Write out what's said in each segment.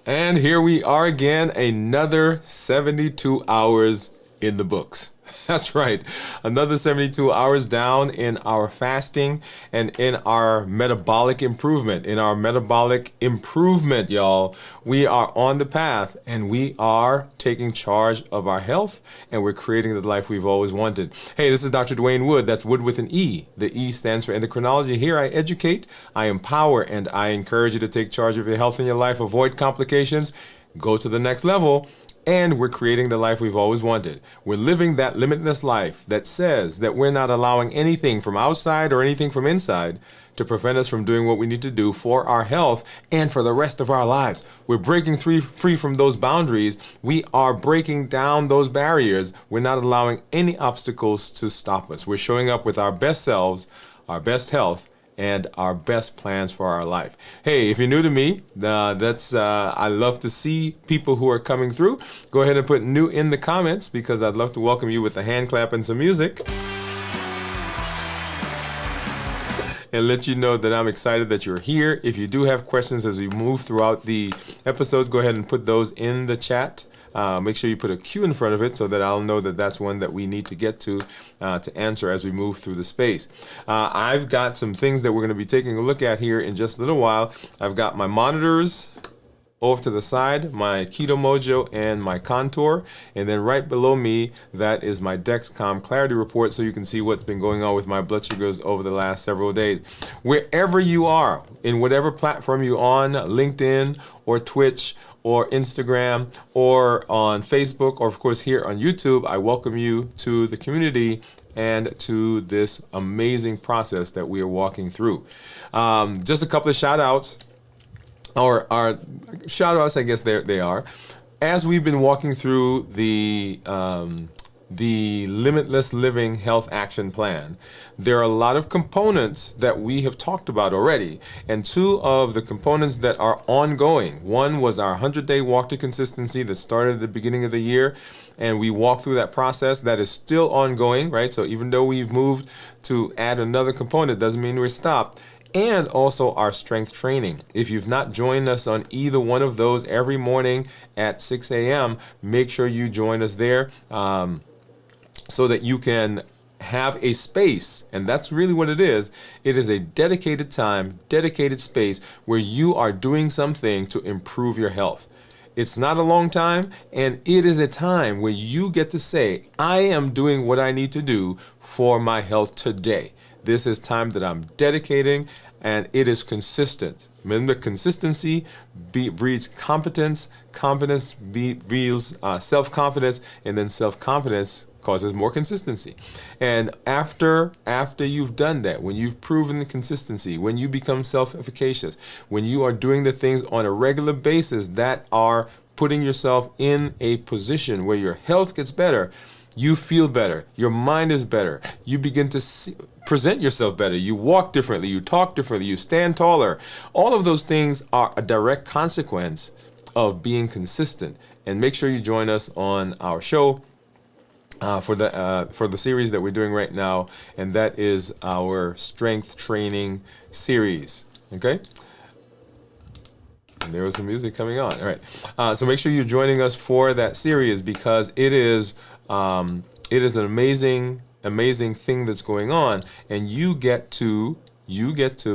And here we are again, another 72 hours in the books. That's right. Another 72 hours down in our fasting and in our metabolic improvement. Y'all. We are on the path and we are taking charge of our health and we're creating the life we've always wanted. Hey, this is Dr. Dwain Woode. That's Wood with an E. The E stands for endocrinology. Here I educate, I empower, and I encourage you to take charge of your health and your life, avoid complications, go to the next level. And we're creating the life we've always wanted. We're living that limitless life that says that we're not allowing anything from outside or anything from inside to prevent us from doing what we need to do for our health and for the rest of our lives. We're breaking free from those boundaries. We are breaking down those barriers. We're not allowing any obstacles to stop us. We're showing up with our best selves, our best health, and our best plans for our life. Hey, if you're new to me, I love to see people who are coming through. Go ahead and put new in the comments because I'd love to welcome you with a hand clap and some music. And let you know that I'm excited that you're here. If you do have questions as we move throughout the episode, go ahead and put those in the chat. Make sure you put a Q in front of it so that I'll know that that's one that we need to get to answer as we move through the space. I've got some things that we're going to be taking a look at here in just a little while. I've got my monitors off to the side, my Keto Mojo and my Contour, and then right below me, that is my Dexcom Clarity Report so you can see what's been going on with my blood sugars over the last several days. Wherever you are, in whatever platform you're on, LinkedIn or Twitch or Instagram or on Facebook or of course here on YouTube, I welcome you to the community and to this amazing process that we are walking through. Just a couple of shout outs. Or our shout outs, I guess they are. As we've been walking through the Limitless Living Health Action Plan, there are a lot of components that we have talked about already. And two of the components that are ongoing. One was our 100-day walk to consistency that started at the beginning of the year. And we walked through that process. That is still ongoing, right? So even though we've moved to add another component, doesn't mean we're stopped. And also our strength training. If you've not joined us on either one of those every morning at 6 a.m., make sure you join us there so that you can have a space. And that's really what it is. It is a dedicated time, dedicated space where you are doing something to improve your health. It's not a long time, and it is a time where you get to say, I am doing what I need to do for my health today. This is time that I'm dedicating, and it is consistent. Remember, consistency breeds competence. Competence breeds self-confidence, and then self-confidence causes more consistency. And after you've done that, when you've proven the consistency, when you become self-efficacious, when you are doing the things on a regular basis that are putting yourself in a position where your health gets better, you feel better, your mind is better, you begin to present yourself better, you walk differently, you talk differently, you stand taller. All of those things are a direct consequence of being consistent. And make sure you join us on our show for the series that we're doing right now, and that is our strength training series. Okay? And there was some music coming on. All right. So make sure you're joining us for that series because it is an amazing thing that's going on, and you get to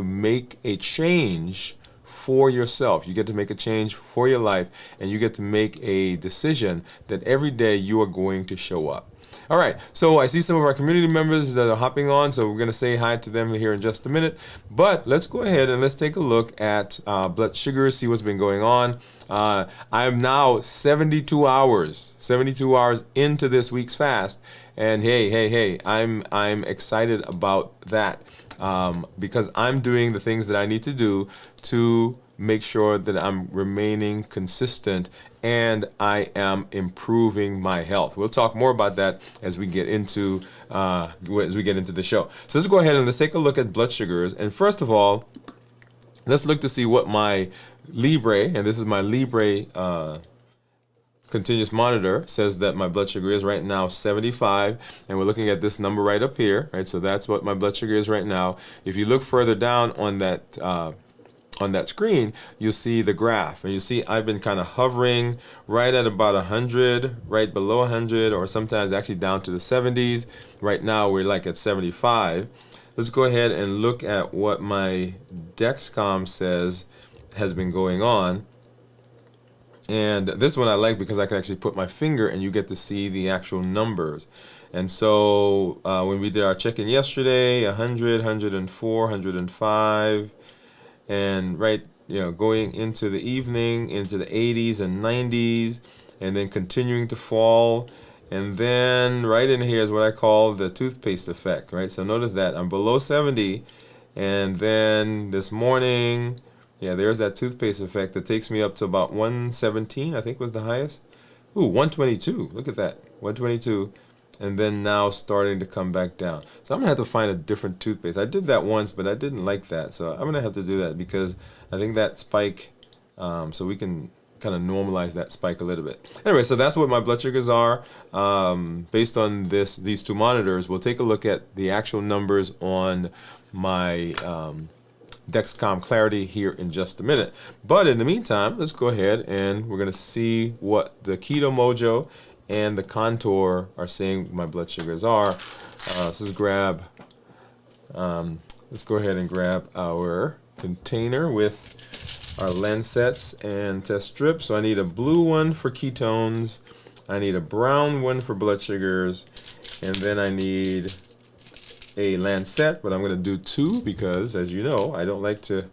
make a change for yourself. You get to make a change for your life, and you get to make a decision that every day you are going to show up. All right, so I see some of our community members that are hopping on, so we're going to say hi to them here in just a minute. But let's go ahead and let's take a look at blood sugar, see what's been going on. I am now 72 hours into this week's fast, and hey, I'm excited about that because I'm doing the things that I need to do to make sure that I'm remaining consistent and I am improving my health. We'll talk more about that as we get into the show. So let's go ahead and let's take a look at blood sugars. And first of all, let's look to see what my Libre, and this is my Libre continuous monitor, says that my blood sugar is right now 75, and we're looking at this number right up here, right? So that's what my blood sugar is right now. If you look further down on that on that screen, you'll see the graph. And you see I've been kind of hovering right at about 100, right below 100, or sometimes actually down to the 70s. Right now we're like at 75. Let's go ahead and look at what my Dexcom says has been going on. And this one I like because I can actually put my finger and you get to see the actual numbers. And so when we did our check-in yesterday, 100, 104, 105, and right, going into the evening, into the 80s and 90s, and then continuing to fall. And then right in here is what I call the toothpaste effect, right? So notice that I'm below 70, and then this morning, yeah, there's that toothpaste effect that takes me up to about 117, I think was the highest. Ooh, 122, look at that, 122. And then now starting to come back down. So I'm gonna have to find a different toothpaste. I did that once, but I didn't like that. So I'm gonna have to do that because I think that spike, so we can kind of normalize that spike a little bit. Anyway, so that's what my blood sugars are. Based on these two monitors, we'll take a look at the actual numbers on my Dexcom Clarity here in just a minute. But in the meantime, let's go ahead and we're gonna see what the Keto Mojo and the Contour are saying my blood sugars are. So let's grab, let's go ahead and grab our container with our Lancets and test strips. So I need a blue one for ketones, I need a brown one for blood sugars, and then I need a Lancet, but I'm going to do two because, as you know, I don't like to,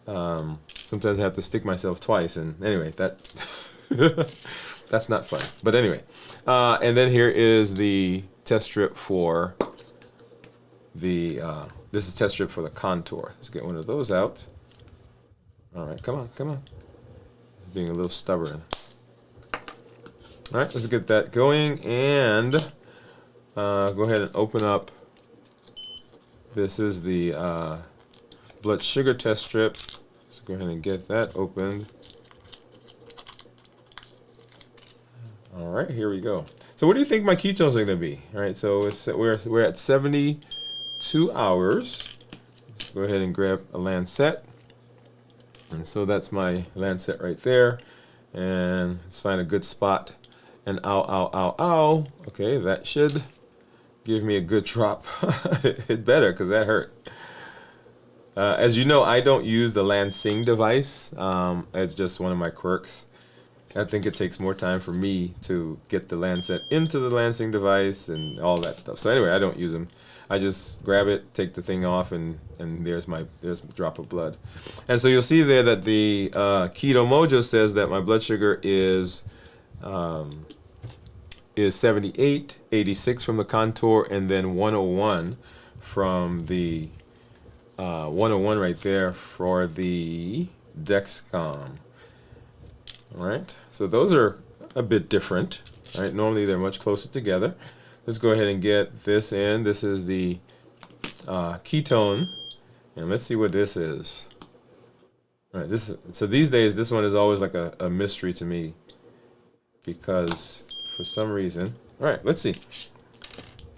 sometimes I have to stick myself twice, and anyway, that that's not fun. But anyway, and then here is the test strip for the, this is test strip for the Contour. Let's get one of those out. All right, come on, come on. It's being a little stubborn. All right, let's get that going, and go ahead and open up. This is the blood sugar test strip. Let's go ahead and get that opened. All right, here we go. So what do you think my ketones are going to be? All right, so we're at 72 hours. Let's go ahead and grab a Lancet. And so that's my Lancet right there. And let's find a good spot. And ow, ow, ow, ow. Okay, that should give me a good drop. It better, because that hurt. As you know, I don't use the Lansing device. It's just one of my quirks. I think it takes more time for me to get the Lancet into the Lansing device and all that stuff. So anyway, I don't use them. I just grab it, take the thing off, and there's a drop of blood. And so you'll see there that the Keto Mojo says that my blood sugar is 78, 86 from the Contour, and then 101 from the 101 right there for the Dexcom. All right, so those are a bit different. All right, normally they're much closer together. Let's go ahead and get this in. This is the ketone, and let's see what this is. All right, so these days this one is always like a mystery to me because for some reason. All right, let's see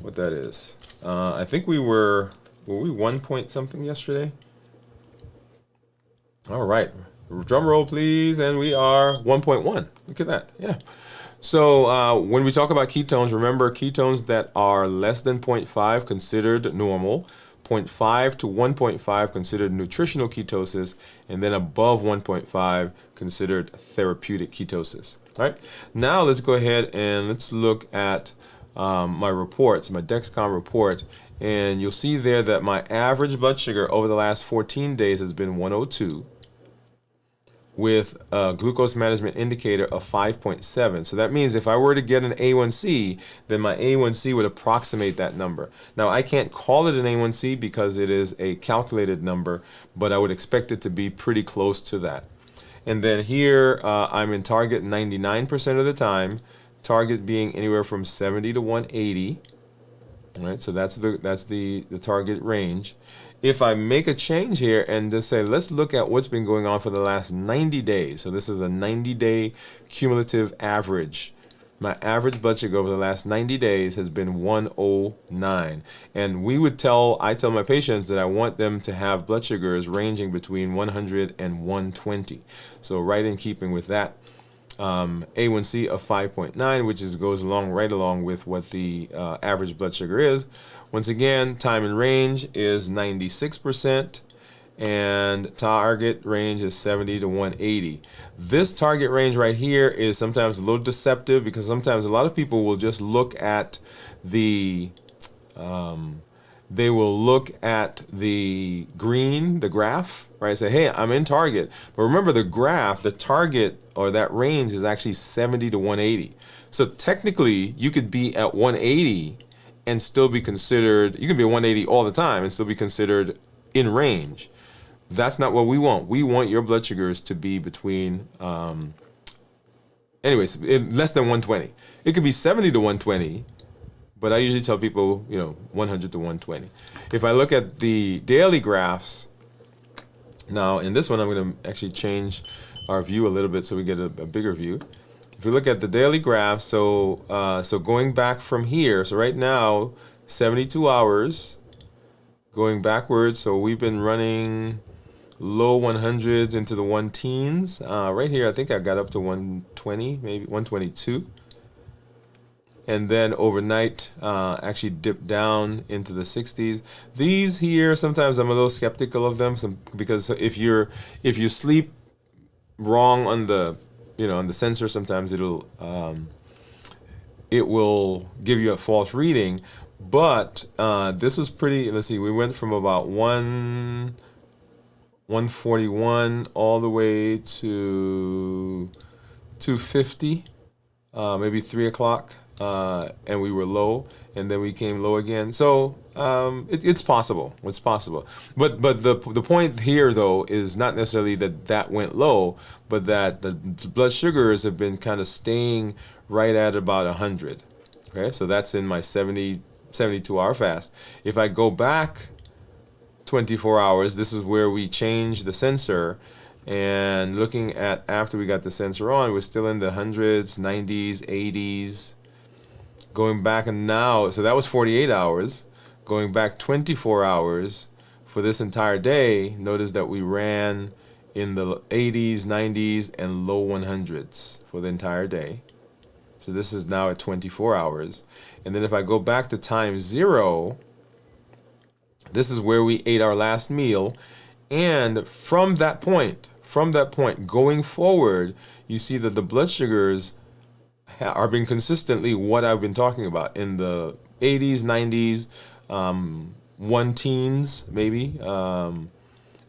what that is. I think we were we 1 point something yesterday? All right. Drum roll, please, and we are 1.1. Look at that. Yeah. So when we talk about ketones, remember ketones that are less than 0.5 considered normal, 0.5 to 1.5 considered nutritional ketosis, and then above 1.5 considered therapeutic ketosis. All right. Now let's go ahead and let's look at my reports, my Dexcom report, and you'll see there that my average blood sugar over the last 14 days has been 102. With a glucose management indicator of 5.7. So that means if I were to get an A1C, then my A1C would approximate that number. Now, I can't call it an A1C because it is a calculated number, but I would expect it to be pretty close to that. And then here, I'm in target 99% of the time, target being anywhere from 70 to 180. All right, so that's the target range. If I make a change here and just say, let's look at what's been going on for the last 90 days. So this is a 90-day cumulative average My average blood sugar over the last 90 days has been 109. And I tell my patients that I want them to have blood sugars ranging between 100 and 120. So right in keeping with that. A1C of 5.9, which goes right along with what the average blood sugar is. Once again, time in range is 96%, and target range is 70 to 180. This target range right here is sometimes a little deceptive because sometimes a lot of people will just look at the green, the graph, right? Say, hey, I'm in target. But remember the target or that range is actually 70 to 180. So technically you could be at 180 and still be considered, you can be at 180 all the time and still be considered in range. That's not what we want. We want your blood sugars to be between, less than 120. It could be 70 to 120, but I usually tell people, 100 to 120. If I look at the daily graphs, now in this one, I'm going to actually change our view a little bit so we get a bigger view. If we look at the daily graph, so going back from here, so right now, 72 hours, going backwards, so we've been running low 100s into the 1-teens. Right here, I think I got up to 120, maybe 122. And then overnight, actually dipped down into the 60s. These here, sometimes I'm a little skeptical of them, because if you sleep wrong on the on the sensor, sometimes it will give you a false reading. But this was pretty. Let's see, we went from about 141 all the way to 250, maybe 3 o'clock. And we were low, and then we came low again. So it's possible. It's possible. But the point here, though, is not necessarily that went low, but that the blood sugars have been kind of staying right at about 100. Okay, so that's in my 72-hour fast. If I go back 24 hours, this is where we change the sensor. And looking at after we got the sensor on, we're still in the 100s, 90s, 80s. Going back and now, so that was 48 hours. Going back 24 hours for this entire day, notice that we ran in the 80s, 90s, and low 100s for the entire day. So this is now at 24 hours. And then if I go back to time 0, this is where we ate our last meal. And from that point, going forward, you see that the blood sugars are being consistently what I've been talking about in the 80s, 90s, 1-teens maybe.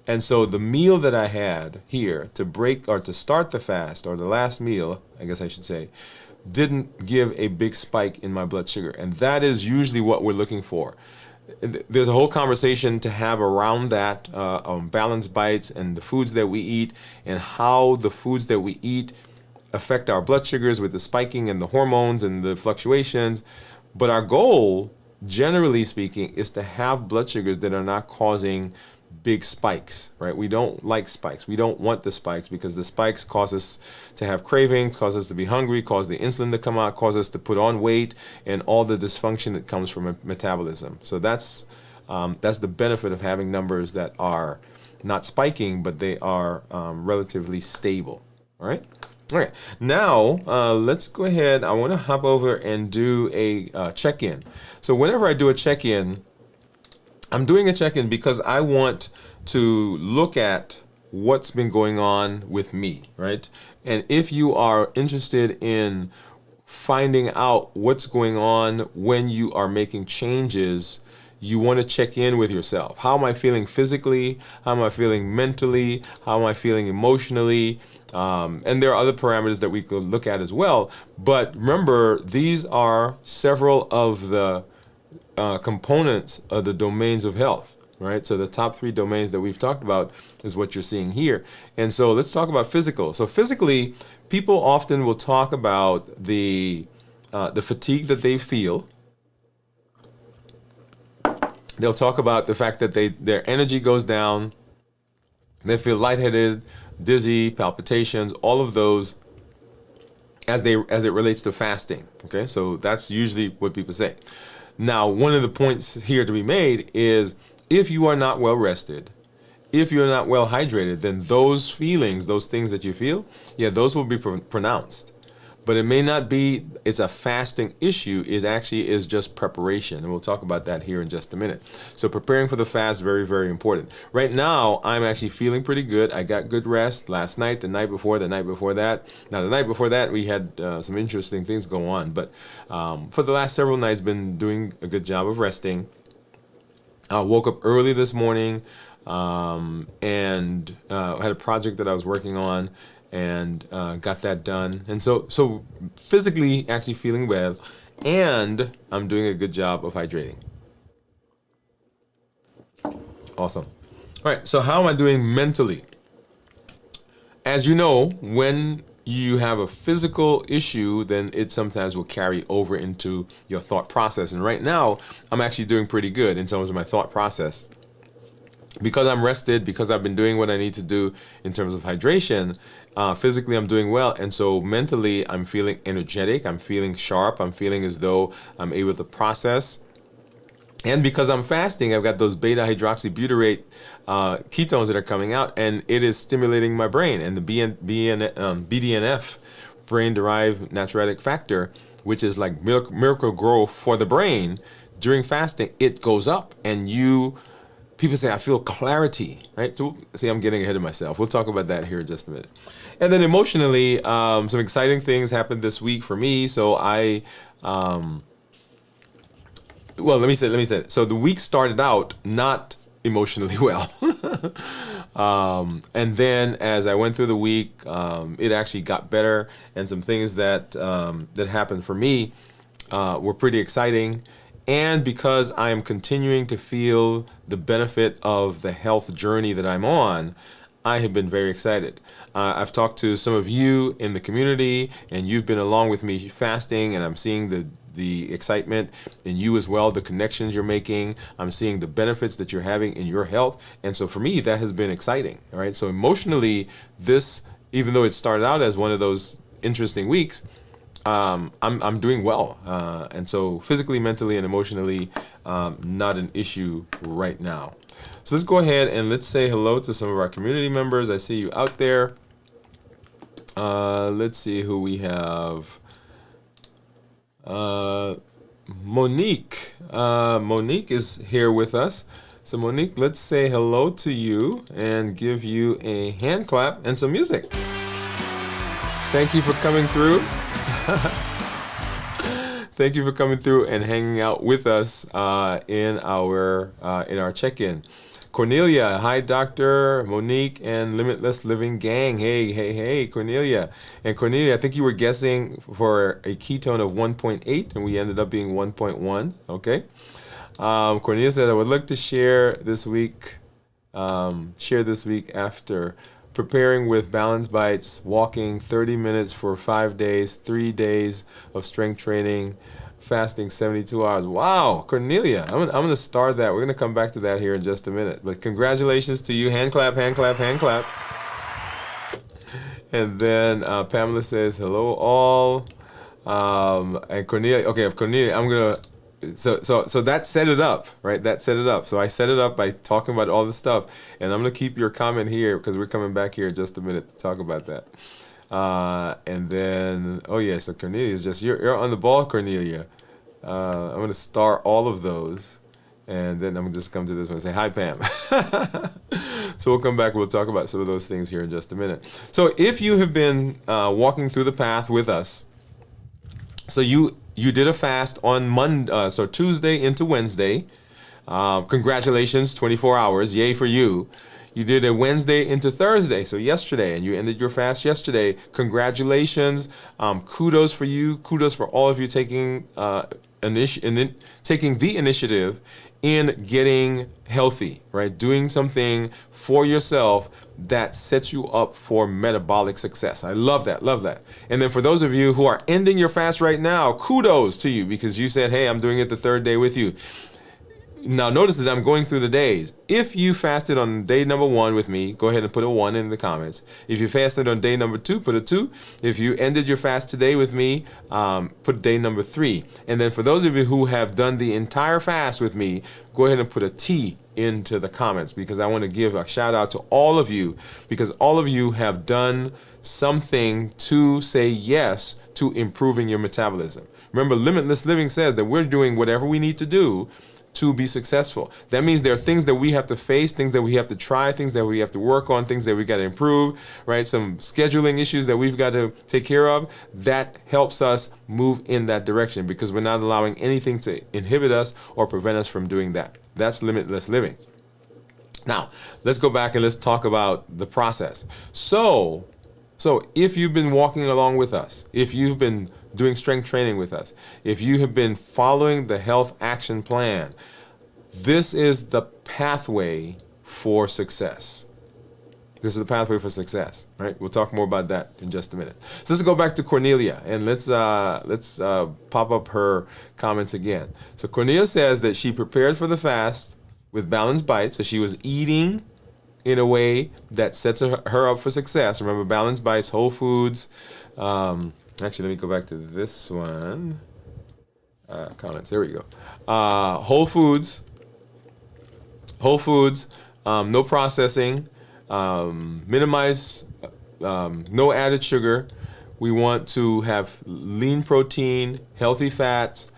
And so the meal that I had here to break or to start the fast, or the last meal, I guess I should say, didn't give a big spike in my blood sugar. And that is usually what we're looking for. There's a whole conversation to have around that, balanced bites and the foods that we eat, and how the foods that we eat affect our blood sugars with the spiking and the hormones and the fluctuations. But our goal, generally speaking, is to have blood sugars that are not causing big spikes, right? We don't like spikes. We don't want the spikes, because the spikes cause us to have cravings, cause us to be hungry, cause the insulin to come out, cause us to put on weight, and all the dysfunction that comes from metabolism. So that's the benefit of having numbers that are not spiking, but they are relatively stable. All right. Okay, now let's go ahead. I want to hop over and do a check-in. So whenever I do a check-in, I'm doing a check-in because I want to look at what's been going on with me, right? And if you are interested in finding out what's going on when you are making changes, you want to check in with yourself. How am I feeling physically? How am I feeling mentally? How am I feeling emotionally? And there are other parameters that we could look at as well. But remember, these are several of the components of the domains of health, right? So the top 3 domains that we've talked about is what you're seeing here. And so let's talk about physical. So physically, people often will talk about the fatigue that they feel. They'll talk about the fact that their energy goes down. They feel lightheaded, dizzy, palpitations, all of those. as it relates to fasting. Okay, so that's usually what people say. Now, one of the points here to be made is if you are not well rested, if you're not well hydrated, then those feelings, those things that you feel, yeah, those will be pronounced. But it may not be, it's a fasting issue. It actually is just preparation. And we'll talk about that here in just a minute. So preparing for the fast, very, very important. Right now, I'm actually feeling pretty good. I got good rest last night, the night before that. Now, the night before that, we had some interesting things go on. But for the last several nights, been doing a good job of resting. I woke up early this morning and had a project that I was working on, and got that done. And so physically actually feeling well, and I'm doing a good job of hydrating. Awesome. All right, so how am I doing mentally? As you know, when you have a physical issue, then it sometimes will carry over into your thought process. And right now, I'm actually doing pretty good in terms of my thought process. Because I'm rested, because I've been doing what I need to do in terms of hydration, physically I'm doing well, and so mentally I'm feeling energetic, I'm feeling sharp, I'm feeling as though I'm able to process. And because I'm fasting, I've got those beta hydroxybutyrate ketones that are coming out, and it is stimulating my brain. And the BDNF, brain-derived natriuretic factor, which is like miracle growth for the brain, during fasting, it goes up, and people say, I feel clarity, right? So, see, I'm getting ahead of myself. We'll talk about that here in just a minute. And then emotionally, some exciting things happened this week for me. So let me say it. So the week started out not emotionally well. And then as I went through the week, it actually got better. And some things that happened for me were pretty exciting. And because I am continuing to feel the benefit of the health journey that I'm on, I have been very excited. I've talked to some of you in the community, and you've been along with me fasting, and I'm seeing the excitement in you as well, the connections you're making. I'm seeing the benefits that you're having in your health. And so for me, that has been exciting. All right. So emotionally, this, even though it started out as one of those interesting weeks, I'm doing well, and so physically, mentally, and emotionally, not an issue right now. So let's go ahead and let's say hello to some of our community members. I see you out there. Let's see who we have. Monique. Monique is here with us. So Monique, let's say hello to you and give you a hand clap and some music. Thank you for coming through. Thank you for coming through and hanging out with us in our check-in. Cornelia, hi Dr. Monique and Limitless Living Gang. Hey, Cornelia. And Cornelia, I think you were guessing for a ketone of 1.8 and we ended up being 1.1. Okay. Cornelia said, I would like to share this week after preparing with Balance Bites, walking 30 minutes for 5 days, 3 days of strength training, fasting 72 hours. Wow, Cornelia, I'm gonna start that. We're gonna come back to that here in just a minute. But congratulations to you. Hand clap, hand clap, hand clap. And then Pamela says, hello all. And Cornelia, okay, Cornelia, I'm gonna, so that set it up, right? That set it up. So I set it up by talking about all this stuff, and I'm gonna keep your comment here because we're coming back here in just a minute to talk about that. And then, oh yeah, so Cornelia is just, you're on the ball, Cornelia. I'm gonna star all of those, and then I'm gonna just come to this one and say, hi Pam. So we'll come back, we'll talk about some of those things here in just a minute. So if you have been walking through the path with us, so you did a fast on Monday, so Tuesday into Wednesday. Congratulations, 24 hours, yay for you. You did a Wednesday into Thursday, so yesterday, and you ended your fast yesterday. Congratulations, kudos for you, kudos for all of you taking taking the initiative in getting healthy, right? Doing something for yourself that sets you up for metabolic success. I love that, love that. And then for those of you who are ending your fast right now, kudos to you because you said, hey, I'm doing it the third day with you. Now notice that I'm going through the days. If you fasted on day number 1 with me, go ahead and put a 1 in the comments. If you fasted on day number 2, put a 2. If you ended your fast today with me, put day number 3. And then for those of you who have done the entire fast with me, go ahead and put a T into the comments, because I want to give a shout out to all of you, because all of you have done something to say yes to improving your metabolism. Remember, Limitless Living says that we're doing whatever we need to do to be successful. That means there are things that we have to face, things that we have to try, things that we have to work on, things that we got to improve, right? Some scheduling issues that we've got to take care of. That helps us move in that direction, because we're not allowing anything to inhibit us or prevent us from doing that. That's limitless living. Now, let's go back and let's talk about the process. So if you've been walking along with us, if you've been doing strength training with us, if you have been following the health action plan, this is the pathway for success. This is the pathway for success, right? We'll talk more about that in just a minute. So let's go back to Cornelia, and let's pop up her comments again. So Cornelia says that she prepared for the fast with balanced bites. So she was eating in a way that sets her up for success. Remember, balanced bites, whole foods. Actually, let me go back to this one. Comments. There we go. Whole foods. No processing. Minimize. No added sugar. We want to have lean protein, healthy fats,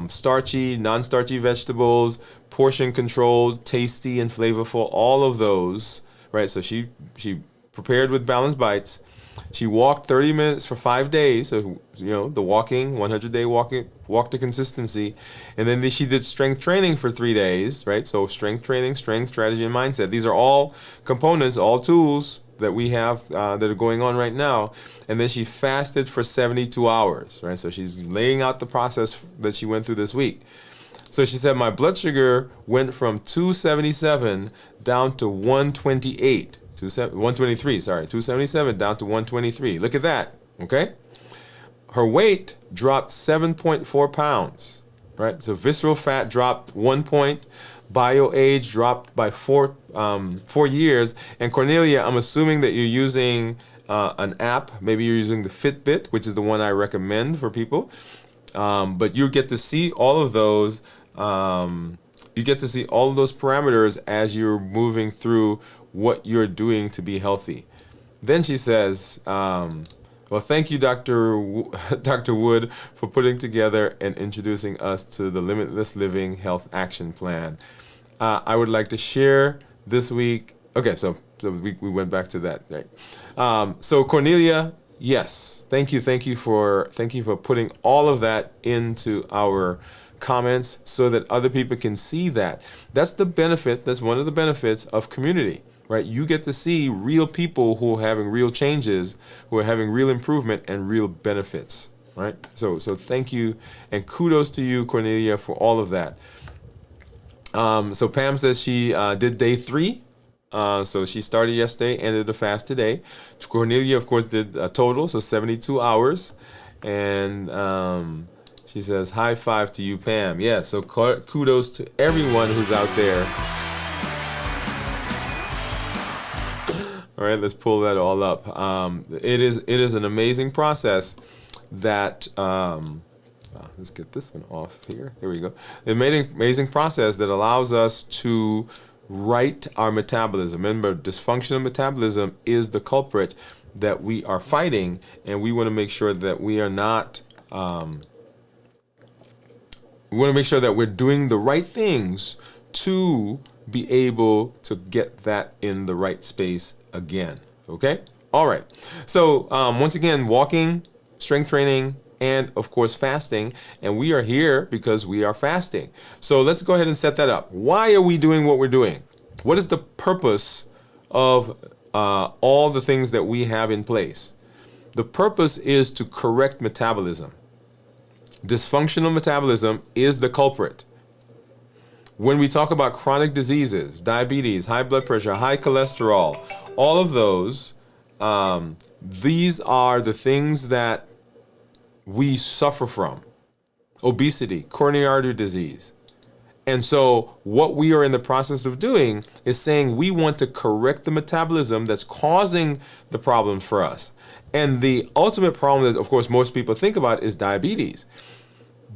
starchy, non-starchy vegetables, portion controlled, tasty and flavorful. All of those, right? So she prepared with balanced bites. She walked 30 minutes for 5 days. So, the walking, 100-day walk to consistency. And then she did strength training for 3 days, right? So strength training, strength, strategy, and mindset. These are all components, all tools that we have that are going on right now. And then she fasted for 72 hours, right? So she's laying out the process that she went through this week. So she said, my blood sugar went from 277 down to 128. 123, sorry, 277 down to 123. Look at that, okay? Her weight dropped 7.4 pounds, right? So visceral fat dropped 1 point, bio age dropped by 4 years. And Cornelia, I'm assuming that you're using an app. Maybe you're using the Fitbit, which is the one I recommend for people. But you get to see all of those. You get to see all of those parameters as you're moving through what you're doing to be healthy. Then she says, well, thank you, Dr. Woode, for putting together and introducing us to the Limitless Living Health Action Plan. I would like to share this week. Okay, so we went back to that, right? So Cornelia, yes, thank you for putting all of that into our comments so that other people can see that. That's the benefit. That's one of the benefits of community, right? You get to see real people who are having real changes, who are having real improvement and real benefits, right? So thank you and kudos to you, Cornelia, for all of that. So Pam says she did day 3. So she started yesterday, ended the fast today. Cornelia, of course, did a total, so 72 hours. And she says, high five to you, Pam. Yeah, so kudos to everyone who's out there. All right, let's pull that all up. It is an amazing process that, let's get this one off here. There we go. An amazing process that allows us to right our metabolism. Remember, dysfunctional metabolism is the culprit that we are fighting, and we want to make sure that we are not, we want to make sure that we're doing the right things to be able to get that in the right space again. Okay? All right. So once again, walking, strength training, and of course fasting. And we are here because we are fasting. So let's go ahead and set that up. Why are we doing what we're doing? What is the purpose of all the things that we have in place? The purpose is to correct metabolism. Dysfunctional metabolism is the culprit. When we talk about chronic diseases, diabetes, high blood pressure, high cholesterol, all of those, these are the things that we suffer from. Obesity, coronary artery disease. And so what we are in the process of doing is saying we want to correct the metabolism that's causing the problems for us. And the ultimate problem that, of course, most people think about is diabetes.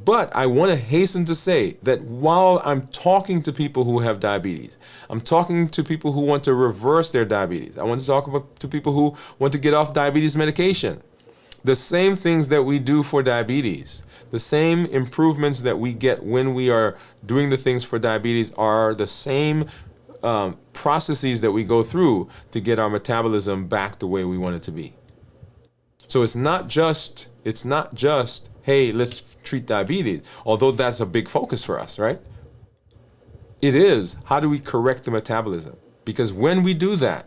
But I want to hasten to say that while I'm talking to people who have diabetes, I'm talking to people who want to reverse their diabetes. I want to talk to people who want to get off diabetes medication. The same things that we do for diabetes, the same improvements that we get when we are doing the things for diabetes are the same processes that we go through to get our metabolism back the way we want it to be. So it's not just, hey, let's treat diabetes, although that's a big focus for us, right? It is, how do we correct the metabolism? Because when we do that,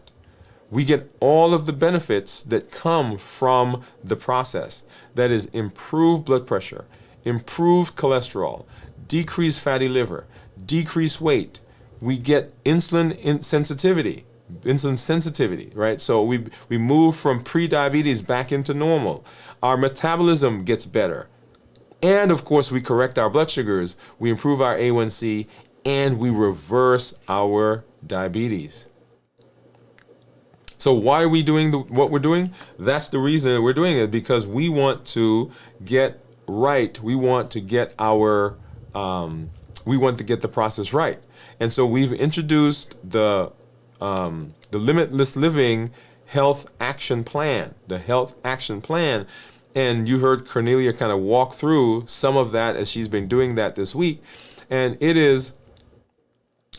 we get all of the benefits that come from the process. That is improved blood pressure, improved cholesterol, decreased fatty liver, decreased weight. We get insulin sensitivity, right? So we move from pre-diabetes back into normal. Our metabolism gets better. And of course, we correct our blood sugars, we improve our A1C, and we reverse our diabetes. So why are we doing what we're doing? That's the reason that we're doing it, because we want to get right. We want to get the process right. And so we've introduced the Limitless Living Health Action Plan, the Health Action Plan. And you heard Cornelia kind of walk through some of that as she's been doing that this week. And it is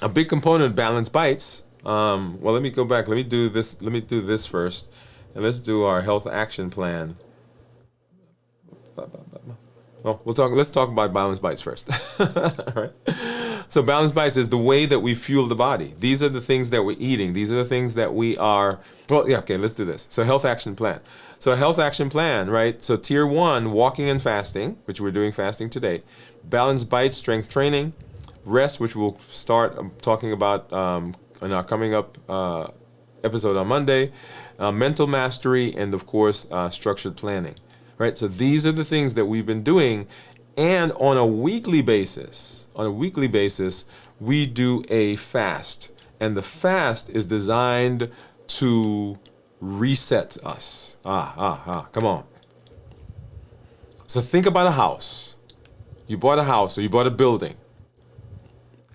a big component of Balanced Bites. Well, let me go back. Let me do this first. And let's do our health action plan. Well, let's talk about Balanced Bites first. All right. So Balanced Bites is the way that we fuel the body. These are the things that we're eating. These are the things that we are, okay, let's do this. So health action plan. So health action plan, right? So tier 1, walking and fasting, which we're doing fasting today. Balanced Bites, strength training. Rest, which we'll start talking about in our coming up episode on Monday. Mental mastery, and of course, structured planning. Right? So these are the things that we've been doing. And on a weekly basis, we do a fast. And the fast is designed to reset us. Come on. So think about a house. You bought a house, or you bought a building.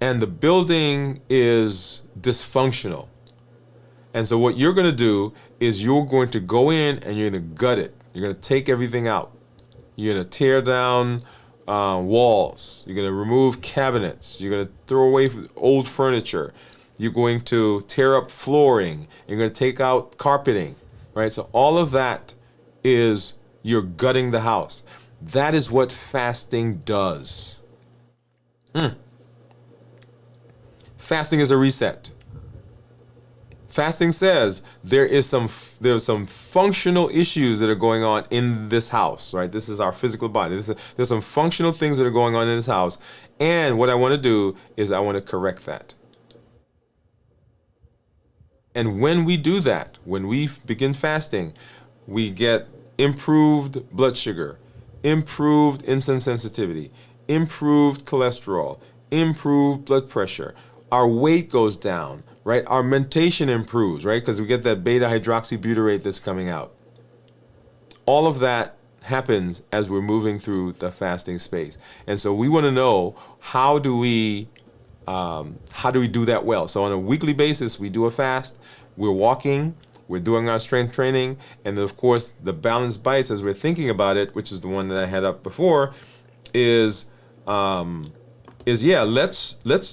And the building is dysfunctional. And so what you're going to do is you're going to go in and you're going to gut it. You're going to take everything out. You're going to tear down walls. You're going to remove cabinets. You're going to throw away old furniture. You're going to tear up flooring. You're going to take out carpeting, right? So all of that is you're gutting the house. That is what fasting does. Fasting is a reset. Fasting says there's some functional issues that are going on in this house, right? This is our physical body. There's some functional things that are going on in this house. And what I want to do is I want to correct that. And when we do that, when we begin fasting, we get improved blood sugar, improved insulin sensitivity, improved cholesterol, improved blood pressure. Our weight goes down, right? Our mentation improves, right? Because we get that beta hydroxybutyrate that's coming out. All of that happens as we're moving through the fasting space. And so we want to know, how do we do that well? So on a weekly basis, we do a fast. We're walking, we're doing our strength training, and then of course the Balanced Bites, as we're thinking about it, which is the one that I had up before, let's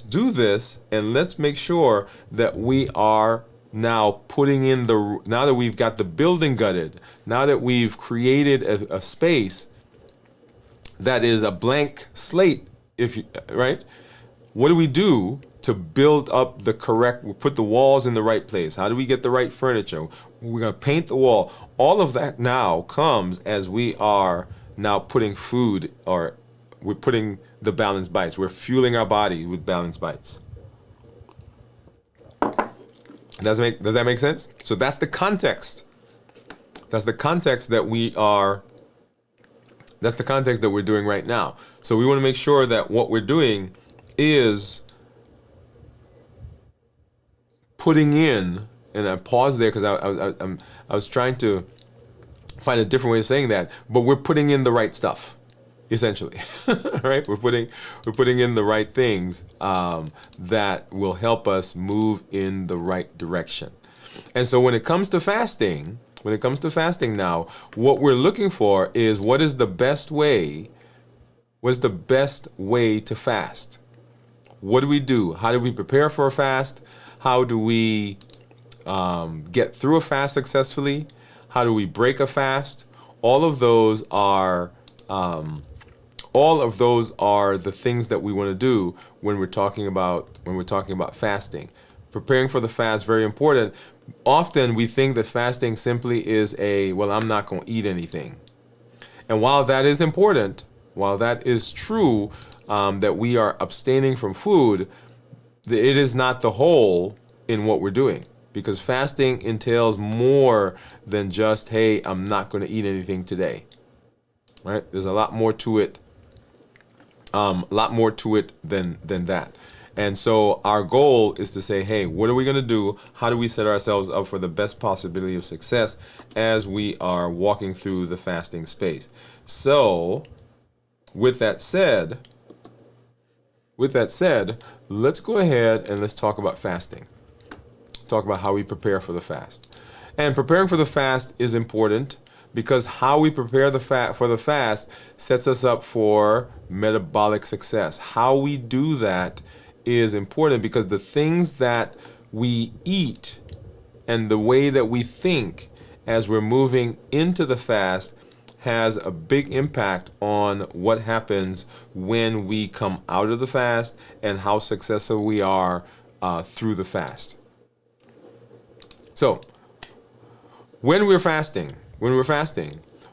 do this, and let's make sure that we are now putting in now that we've got the building gutted, now that we've created a space that is a blank slate, right? What do we do to build up put the walls in the right place? How do we get the right furniture? We're going to paint the wall. All of that now comes as we are now putting food, or we're putting the Balanced Bites. We're fueling our body with Balanced Bites. Does that make sense? So that's the context. That's the context that we're doing right now. So we want to make sure that what we're doing is putting in, and I paused there because I was trying to find a different way of saying that, but we're putting in the right stuff, essentially, right? We're putting in the right things that will help us move in the right direction. And so when it comes to fasting now, what we're looking for is what is the best way? What's the best way to fast? What do we do? How do we prepare for a fast? How do we get through a fast successfully? How do we break a fast? All of those are the things that we want to do when we're talking about fasting. Preparing for the fast, very important. Often we think that fasting simply is I'm not going to eat anything. And while that is important, while that is true, that we are abstaining from food, it is not the whole in what we're doing. Because fasting entails more than just, hey, I'm not going to eat anything today. Right? There's a lot more to it. Than that. And so our goal is to say, hey, what are we going to do? How do we set ourselves up for the best possibility of success as we are walking through the fasting space? So, with that said, let's go ahead and let's talk about fasting. Talk about how we prepare for the fast. And preparing for the fast is important because how we prepare for the fast sets us up for metabolic success. How we do that is important because the things that we eat and the way that we think as we're moving into the fast has a big impact on what happens when we come out of the fast and how successful we are through the fast. So, when we're fasting,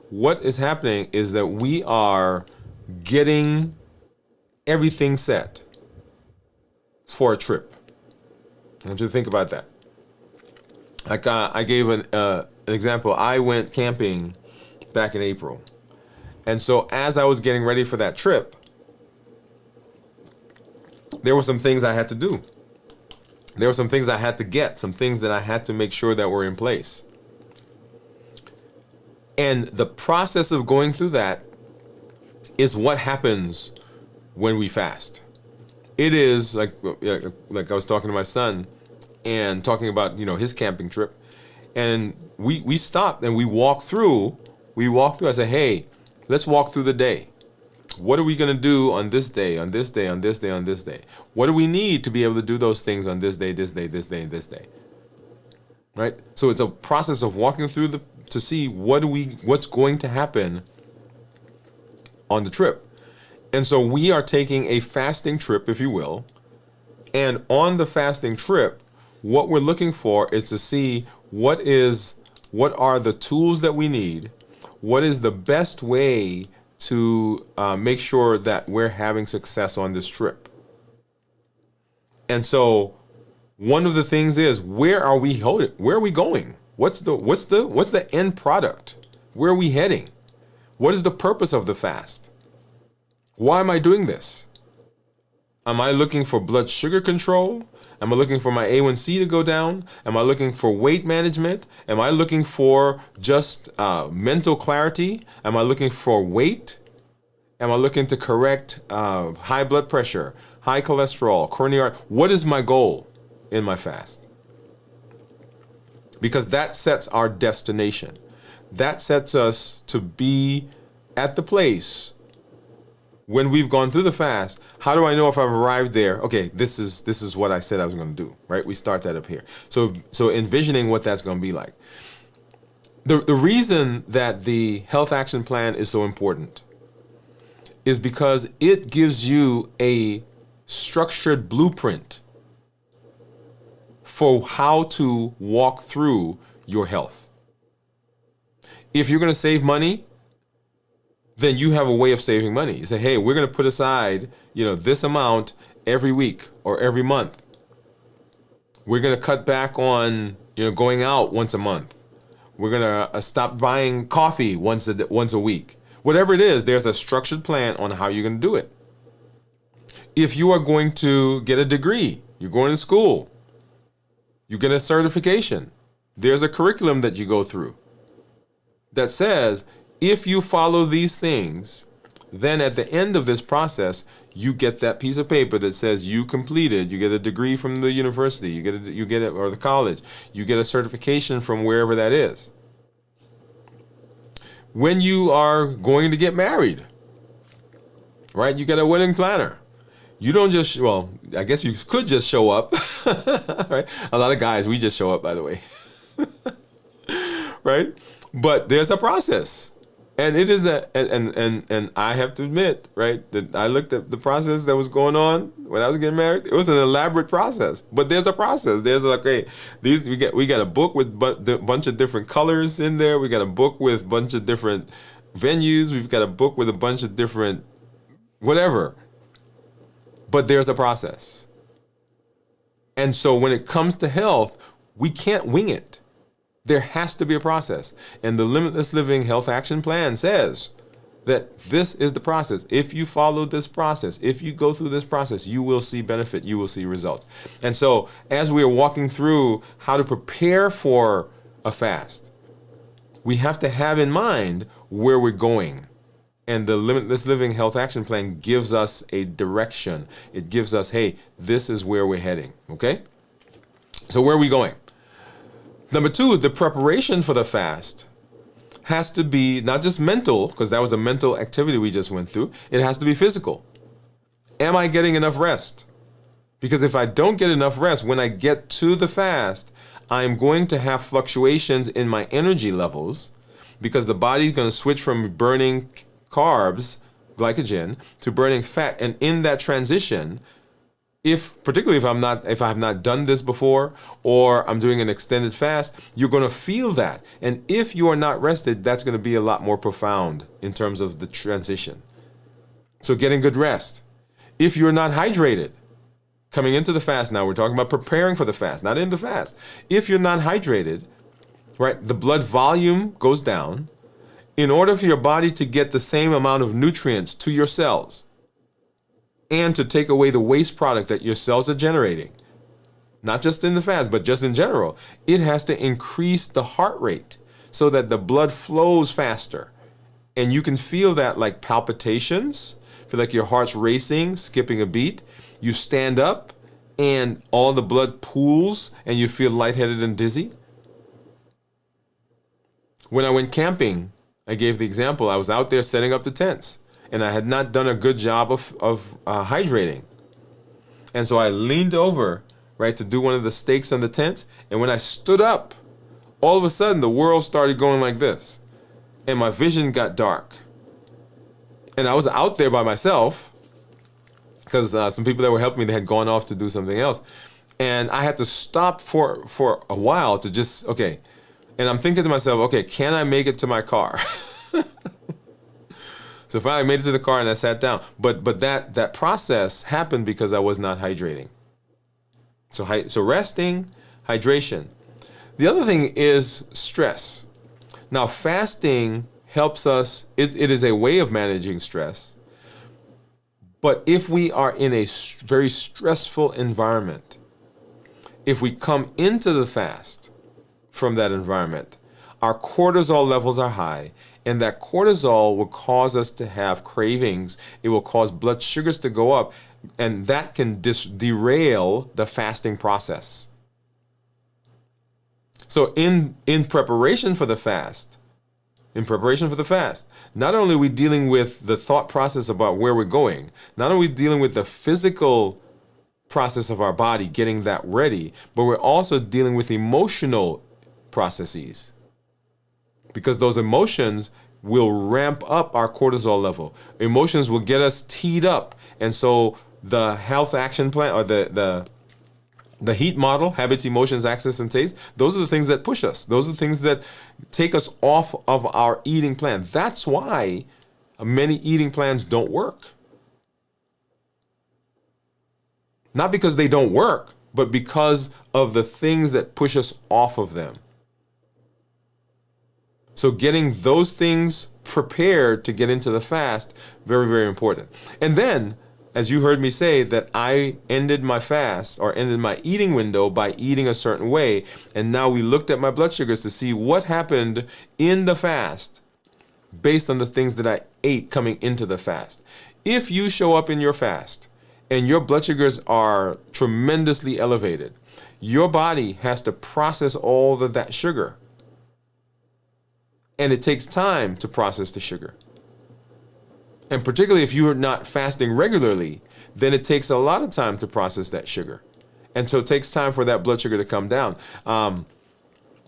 what is happening is that we are getting everything set for a trip. I want you to think about that. Like I gave an example. I went camping back in April. And so as I was getting ready for that trip, there were some things I had to do. There were some things I had to get, some things that I had to make sure that were in place. And the process of going through that is what happens when we fast. It is like I was talking to my son and talking about, his camping trip. And we stopped and we walked through. I said, hey, let's walk through the day. What are we going to do on this day, on this day, on this day, on this day? What do we need to be able to do those things on this day, this day, this day, and this day? Right? So it's a process of walking through to see what's going to happen on the trip. And so we are taking a fasting trip, if you will. And on the fasting trip, what we're looking for is to see what are the tools that we need, what is the best way to make sure that we're having success on this trip. And so one of the things is, where are we going? What's the end product? Where are we heading? What is the purpose of the fast? Why am I doing this? Am I looking for blood sugar control? Am I looking for my A1C to go down? Am I looking for weight management? Am I looking for just mental clarity? Am I looking for weight? Am I looking to correct high blood pressure, high cholesterol, coronary artery? What is my goal in my fast? Because that sets our destination. That sets us to be at the place when we've gone through the fast. How do I know if I've arrived there? Okay, this is what I said I was going to do, right? We start that up here. So envisioning what that's going to be like. The reason that the health action plan is so important is because it gives you a structured blueprint for how to walk through your health. If you're going to save money, then you have a way of saving money. You say, hey, we're going to put aside, this amount every week or every month. We're going to cut back on, going out once a month. We're going to stop buying coffee once a week. Whatever it is, there's a structured plan on how you're going to do it. If you are going to get a degree, you're going to school, you get a certification, there's a curriculum that you go through that says, if you follow these things, then at the end of this process, you get that piece of paper that says you completed. You get a degree from the university, you get it, or the college. You get a certification from wherever that is. When you are going to get married, right? You get a wedding planner. You don't just, well, I guess you could just show up, right? A lot of guys, we just show up, by the way, right? But there's a process. And it is and I have to admit, right, that I looked at the process that was going on when I was getting married. It was an elaborate process, but there's a process. There's like, hey, we got a book with a bunch of different colors in there. We got a book with a bunch of different venues. We've got a book with a bunch of different whatever. But there's a process. And so when it comes to health, we can't wing it. There has to be a process. And the Limitless Living Health Action Plan says that this is the process. If you follow this process, if you go through this process, you will see benefit, you will see results. And so as we are walking through how to prepare for a fast, we have to have in mind where we're going. And the Limitless Living Health Action Plan gives us a direction. It gives us, hey, this is where we're heading, okay? So where are we going? Number two, the preparation for the fast has to be not just mental, because that was a mental activity we just went through. It has to be physical. Am I getting enough rest? Because if I don't get enough rest, when I get to the fast, I'm going to have fluctuations in my energy levels because the body's going to switch from burning carbs, glycogen, to burning fat. And in that transition, particularly if I have not done this before, or I'm doing an extended fast, you're going to feel that. And if you are not rested, that's going to be a lot more profound in terms of the transition. So getting good rest. If you're not hydrated, coming into the fast now, we're talking about preparing for the fast, not in the fast. If you're not hydrated, right, the blood volume goes down. In order for your body to get the same amount of nutrients to your cells, and to take away the waste product that your cells are generating, not just in the fast, but just in general, it has to increase the heart rate so that the blood flows faster. And you can feel that like palpitations, feel like your heart's racing, skipping a beat. You stand up and all the blood pools and you feel lightheaded and dizzy. When I went camping, I gave the example, I was out there setting up the tents. And I had not done a good job of hydrating. And so I leaned over, right, to do one of the stakes on the tent. And when I stood up, all of a sudden the world started going like this. And my vision got dark. And I was out there by myself because some people that were helping me, they had gone off to do something else. And I had to stop for a while to just, okay. And I'm thinking to myself, okay, can I make it to my car? So finally I made it to the car and I sat down. But that process happened because I was not hydrating. So resting, hydration. The other thing is stress. Now fasting helps us, it is a way of managing stress. But if we are in a very stressful environment, if we come into the fast from that environment, our cortisol levels are high. And that cortisol will cause us to have cravings. It will cause blood sugars to go up. And that can derail the fasting process. So in preparation for the fast, not only are we dealing with the thought process about where we're going, not only are we dealing with the physical process of our body, getting that ready, but we're also dealing with emotional processes. Because those emotions will ramp up our cortisol level. Emotions will get us teed up. And so the health action plan, or the heat model, habits, emotions, access, and taste, those are the things that push us. Those are the things that take us off of our eating plan. That's why many eating plans don't work. Not because they don't work, but because of the things that push us off of them. So getting those things prepared to get into the fast, very, very important. And then as you heard me say, that I ended my fast or ended my eating window by eating a certain way. And now we looked at my blood sugars to see what happened in the fast based on the things that I ate coming into the fast. If you show up in your fast and your blood sugars are tremendously elevated, your body has to process all of that sugar. And it takes time to process the sugar. And particularly if you are not fasting regularly, then it takes a lot of time to process that sugar. And so it takes time for that blood sugar to come down. I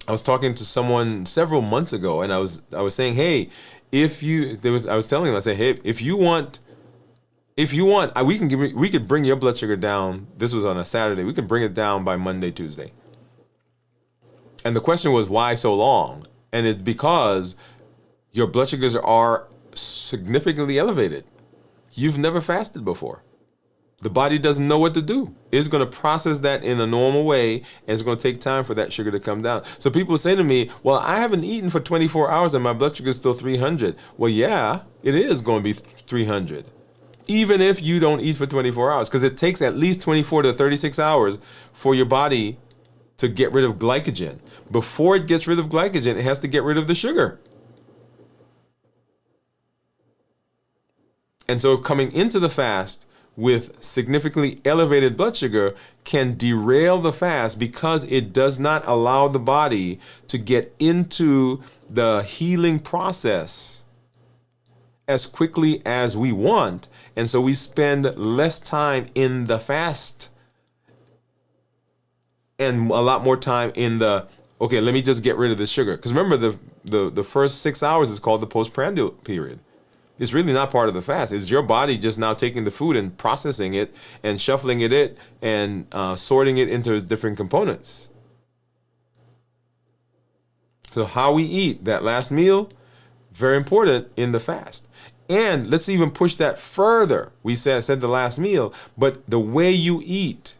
was talking to someone several months ago, and I was saying, hey, I was telling them, I said, hey, if you want, we could bring your blood sugar down. This was on a Saturday. We could bring it down by Monday, Tuesday. And the question was, why so long? And it's because your blood sugars are significantly elevated. You've never fasted before. The body doesn't know what to do. It's going to process that in a normal way, and it's going to take time for that sugar to come down. So people say to me, well, I haven't eaten for 24 hours and my blood sugar is still 300. Well, yeah, it is going to be 300. Even if you don't eat for 24 hours, because it takes at least 24 to 36 hours for your body to get rid of glycogen. Before it gets rid of glycogen, it has to get rid of the sugar. And so coming into the fast with significantly elevated blood sugar can derail the fast because it does not allow the body to get into the healing process as quickly as we want. And so we spend less time in the fast and a lot more time in the, okay, let me just get rid of the sugar. Because remember, the first 6 hours is called the postprandial period. It's really not part of the fast. It's your body just now taking the food and processing it and shuffling it and sorting it into its different components. So how we eat that last meal, very important in the fast. And let's even push that further. We said the last meal, but the way you eat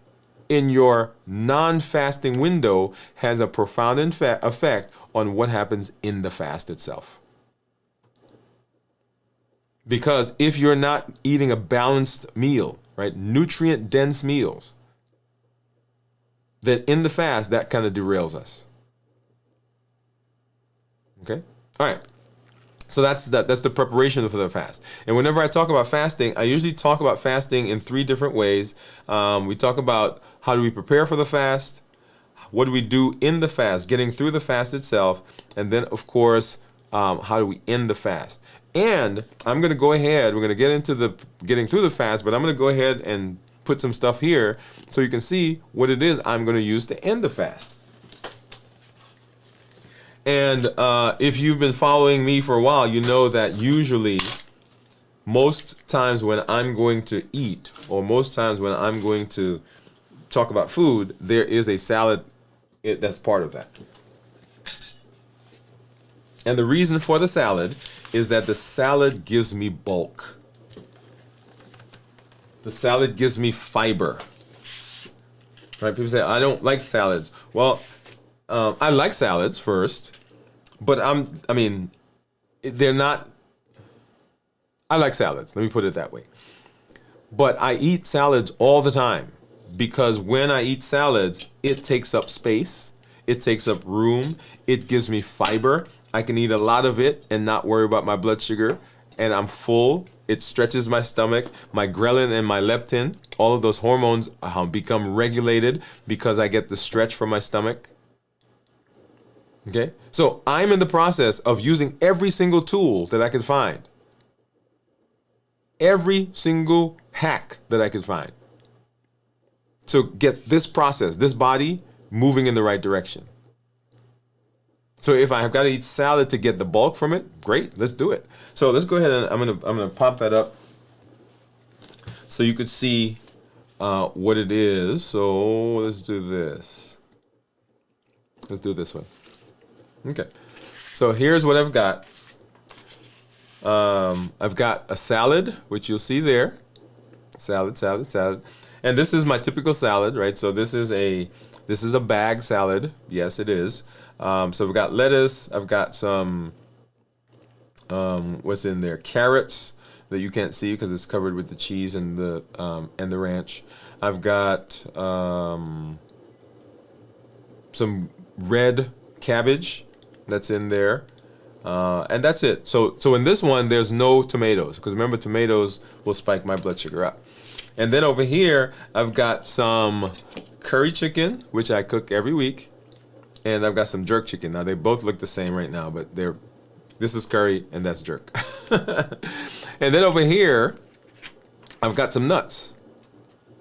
in your non-fasting window has a profound effect on what happens in the fast itself. Because if you're not eating a balanced meal, right, nutrient-dense meals, then in the fast, that kind of derails us. Okay? All right. So that's the preparation for the fast. And whenever I talk about fasting, I usually talk about fasting in 3 different ways. We talk about how do we prepare for the fast, what do we do in the fast, getting through the fast itself, and then, of course, how do we end the fast. And I'm going to go ahead, we're going to get into the getting through the fast, but I'm going to go ahead and put some stuff here so you can see what it is I'm going to use to end the fast. And if you've been following me for a while, you know that usually most times when I'm going to eat, or most times when I'm going to talk about food, there is a salad that's part of that. And the reason for the salad is that the salad gives me bulk. The salad gives me fiber. Right? People say, I don't like salads. Well, I like salads first, but they're not, I like salads. Let me put it that way. But I eat salads all the time because when I eat salads, it takes up space. It takes up room. It gives me fiber. I can eat a lot of it and not worry about my blood sugar, and I'm full. It stretches my stomach. My ghrelin and my leptin, all of those hormones become regulated because I get the stretch from my stomach. Okay? So I'm in the process of using every single tool that I can find. Every single hack that I could find to get this process, this body, moving in the right direction. So if I have got to eat salad to get the bulk from it, great, let's do it. So let's go ahead and I'm gonna pop that up so you could see what it is. So let's do this. Let's do this one. Okay. So here's what I've got. I've got a salad, which you'll see there. Salad. And this is my typical salad, right? So this is a bag salad. Yes, it is. So I've got lettuce. I've got some, what's in there? Carrots. that you can't see because it's covered with the cheese and the ranch. I've got some red cabbage that's in there. And that's it. So in this one, there's no tomatoes, because remember, tomatoes will spike my blood sugar up. And then over here, I've got some curry chicken, which I cook every week, and I've got some jerk chicken. Now they both look the same right now, but this is curry and that's jerk. And then over here, I've got some nuts,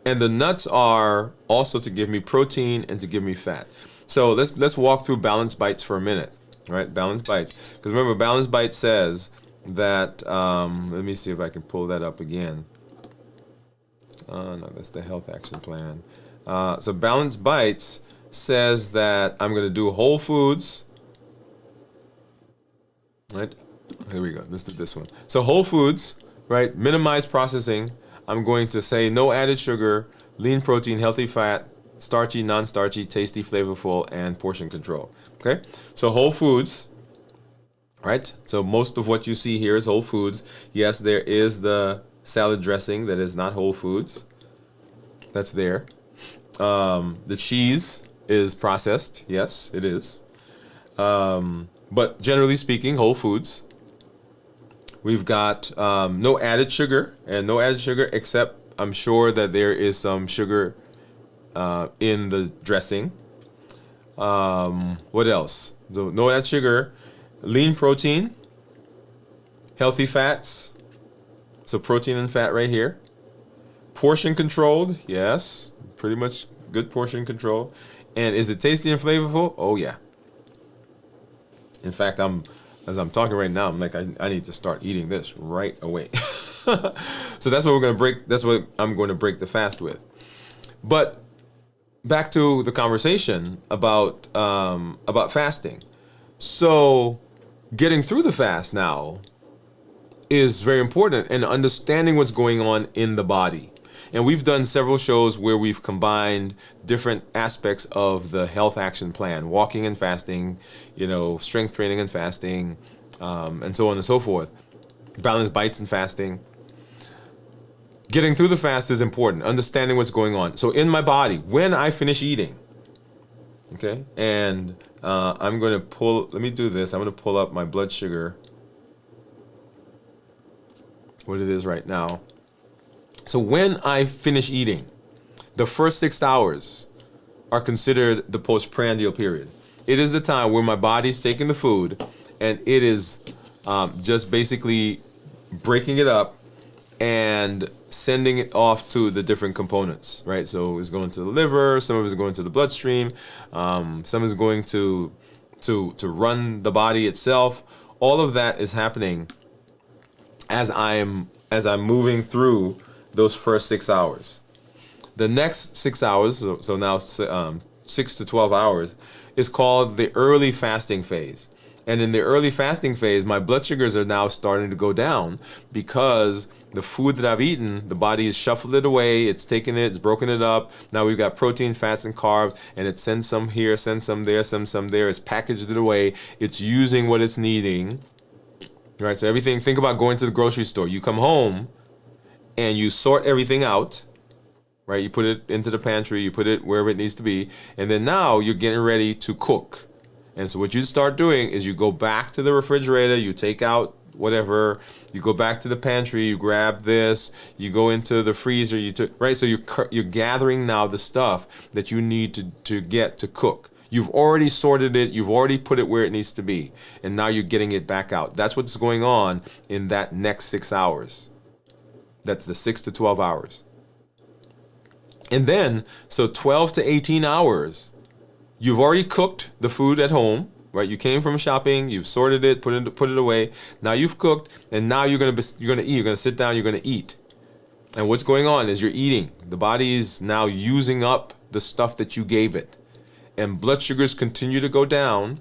and the nuts are also to give me protein and to give me fat. So let's walk through Balanced Bites for a minute. Right, Balanced Bites. Because remember, Balanced Bites says that, let me see if I can pull that up again. No, that's the Health Action Plan. So Balanced Bites says that I'm going to do whole foods. Right, here we go. Let's do this one. So whole foods, right, minimize processing. I'm going to say no added sugar, lean protein, healthy fat, starchy, non-starchy, tasty, flavorful, and portion control. Okay, so whole foods, right? So most of what you see here is whole foods. Yes, there is the salad dressing that is not whole foods. That's there. The cheese is processed. Yes, it is. But generally speaking, whole foods. We've got no added sugar, and no added sugar, except I'm sure that there is some sugar in the dressing. What else? So no added sugar, lean protein, healthy fats. So protein and fat right here. Portion controlled, yes, pretty much good portion control. And is it tasty and flavorful? Oh yeah. In fact, as I'm talking right now, I'm like, I need to start eating this right away. So that's what we're gonna break. That's what I'm going to break the fast with. But back to the conversation about fasting. So getting through the fast now is very important, and understanding what's going on in the body. And we've done several shows where we've combined different aspects of the Health Action Plan: walking and fasting, strength training and fasting, and so on and so forth. Balanced Bites and fasting. Getting through the fast is important, understanding what's going on. So in my body, when I finish eating, okay, and I'm going to let me do this. I'm going to pull up my blood sugar, what it is right now. So when I finish eating, the first 6 hours are considered the postprandial period. It is the time where my body's taking the food and it is just basically breaking it up and sending it off to the different components, right? So it's going to the liver, some of it is going to the bloodstream, some is going to run the body itself. All of that is happening as I'm moving through those first 6 hours. The next 6 hours, so now 6 to 12 hours, is called the early fasting phase. And in the early fasting phase, my blood sugars are now starting to go down because the food that I've eaten, the body has shuffled it away, it's taken it, it's broken it up. Now we've got protein, fats, and carbs, and it sends some here, sends some there, some there. It's packaged it away. It's using what it's needing. Right? So everything, think about going to the grocery store. You come home and you sort everything out. Right? You put it into the pantry, you put it wherever it needs to be, and then now you're getting ready to cook. And so what you start doing is you go back to the refrigerator, you take out whatever, you go back to the pantry, you grab this, you go into the freezer, right? So you're gathering now the stuff that you need to get to cook. You've already sorted it, you've already put it where it needs to be, and now you're getting it back out. That's what's going on in that next 6 hours. That's the 6 to 12 hours. And then, so 12 to 18 hours, you've already cooked the food at home, right? You came from shopping, you've sorted it, put it away. Now you've cooked, and now you're gonna eat. You're gonna sit down. You're gonna eat. And what's going on is you're eating. The body is now using up the stuff that you gave it, and blood sugars continue to go down.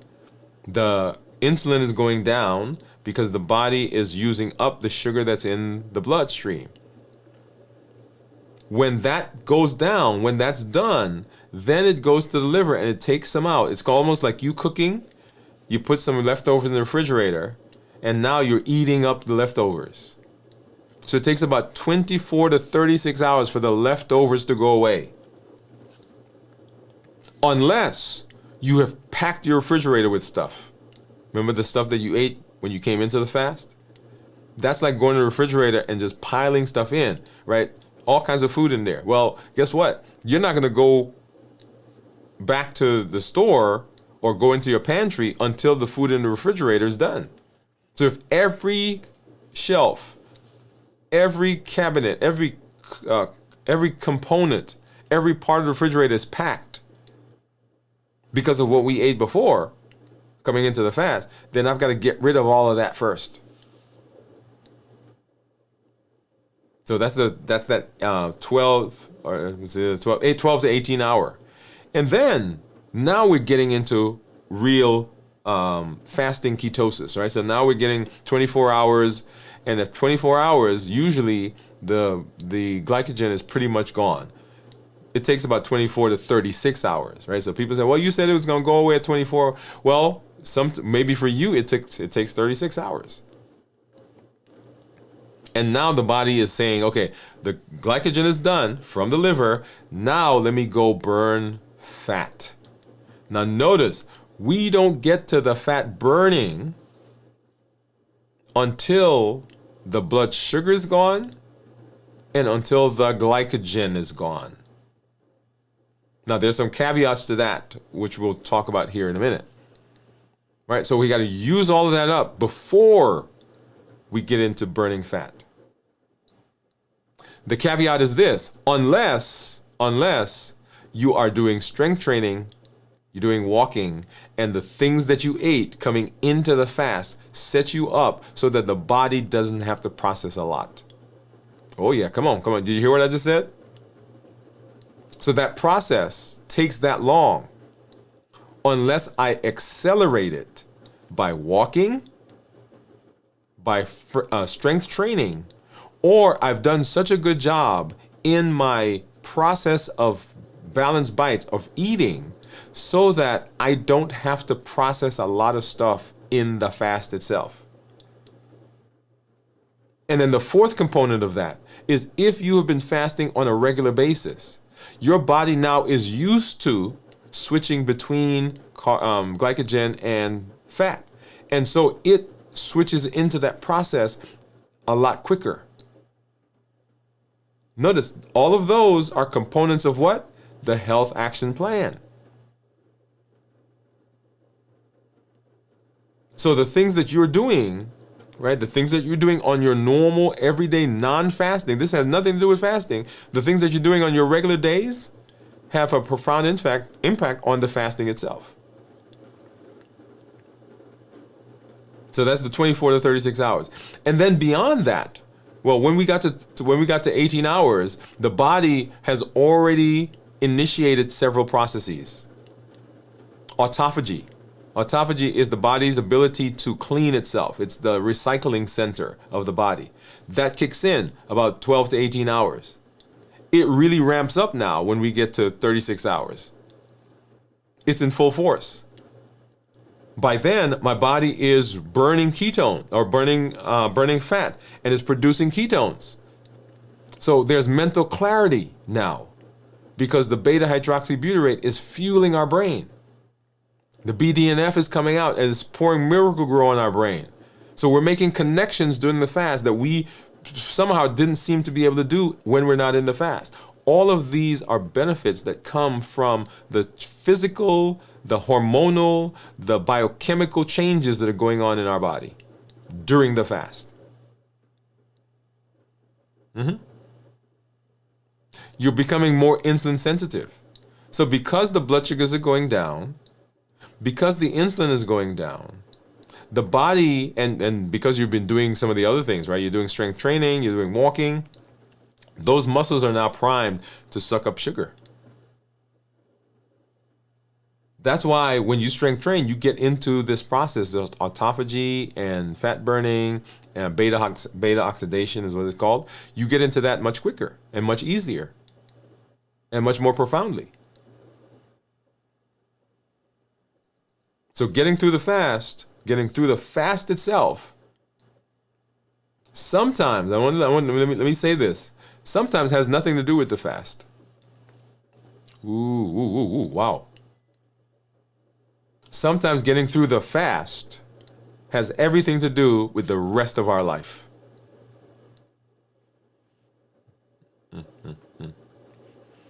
The insulin is going down because the body is using up the sugar that's in the bloodstream. When that goes down, when that's done, then it goes to the liver and it takes some out. It's almost like you cooking. You put some leftovers in the refrigerator, and now you're eating up the leftovers. So it takes about 24 to 36 hours for the leftovers to go away. Unless you have packed your refrigerator with stuff. Remember the stuff that you ate when you came into the fast? That's like going to the refrigerator and just piling stuff in, right? All kinds of food in there. Well, guess what? You're not going to go back to the store or go into your pantry until the food in the refrigerator is done. So if every shelf, every cabinet, every component, every part of the refrigerator is packed because of what we ate before coming into the fast, then I've got to get rid of all of that first. So that's that 12 or was it 12 to 18 hour. And then now we're getting into real fasting ketosis, right? So now we're getting 24 hours, and at 24 hours, usually the glycogen is pretty much gone. It takes about 24 to 36 hours, right? So people say, well, you said it was going to go away at 24. Well, maybe for you, it takes 36 hours. And now the body is saying, okay, the glycogen is done from the liver. Now let me go burn fat. Now notice, we don't get to the fat burning until the blood sugar is gone and until the glycogen is gone. Now there's some caveats to that, which we'll talk about here in a minute. Right? So we got to use all of that up before we get into burning fat. The caveat is this: unless you are doing strength training, you're doing walking, and the things that you ate coming into the fast set you up so that the body doesn't have to process a lot. Oh yeah, come on. Did you hear what I just said? So that process takes that long unless I accelerate it by walking, by strength training, or I've done such a good job in my process of balanced bites of eating so that I don't have to process a lot of stuff in the fast itself. And then the fourth component of that is if you have been fasting on a regular basis, your body now is used to switching between glycogen and fat. And so it switches into that process a lot quicker. Notice, all of those are components of what? The health action plan. So the things that you're doing, right? The things that you're doing on your normal, everyday, non-fasting, this has nothing to do with fasting. The things that you're doing on your regular days have a profound impact on the fasting itself. So that's the 24 to 36 hours. And then beyond that, well, when we got to 18 hours, the body has already initiated several processes. Autophagy. Autophagy is the body's ability to clean itself. It's the recycling center of the body. That kicks in about 12 to 18 hours. It really ramps up now when we get to 36 hours. It's in full force. By then, my body is burning ketone or burning fat and is producing ketones. So there's mental clarity now because the beta hydroxybutyrate is fueling our brain. The BDNF is coming out and it's pouring Miracle-Gro in our brain. So we're making connections during the fast that we somehow didn't seem to be able to do when we're not in the fast. All of these are benefits that come from the physical, the hormonal, the biochemical changes that are going on in our body during the fast. You're becoming more insulin sensitive. So because the blood sugars are going down, because the insulin is going down, the body, and because you've been doing some of the other things, right? You're doing strength training, you're doing walking, those muscles are now primed to suck up sugar. That's why when you strength train, you get into this process of autophagy and fat burning and beta oxidation is what it's called. You get into that much quicker and much easier and much more profoundly. So getting through the fast itself Sometimes, let me say this. Sometimes has nothing to do with the fast. Ooh, wow. Sometimes getting through the fast has everything to do with the rest of our life.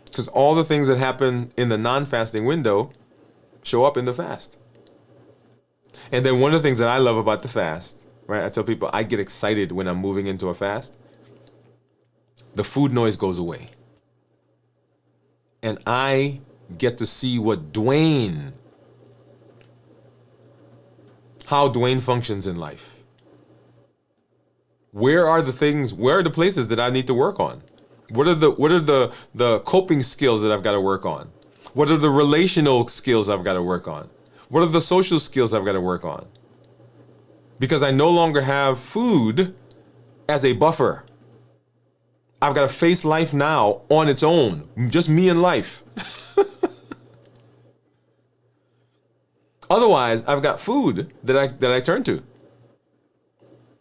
Because all the things that happen in the non-fasting window show up in the fast. And then one of the things that I love about the fast, right? I tell people I get excited when I'm moving into a fast. The food noise goes away. And I get to see how Dwain functions in life. Where are the places that I need to work on? What are the coping skills that I've got to work on? What are the relational skills I've got to work on? What are the social skills I've got to work on? Because I no longer have food as a buffer. I've got to face life now on its own. Just me and life. Otherwise, I've got food that I turn to.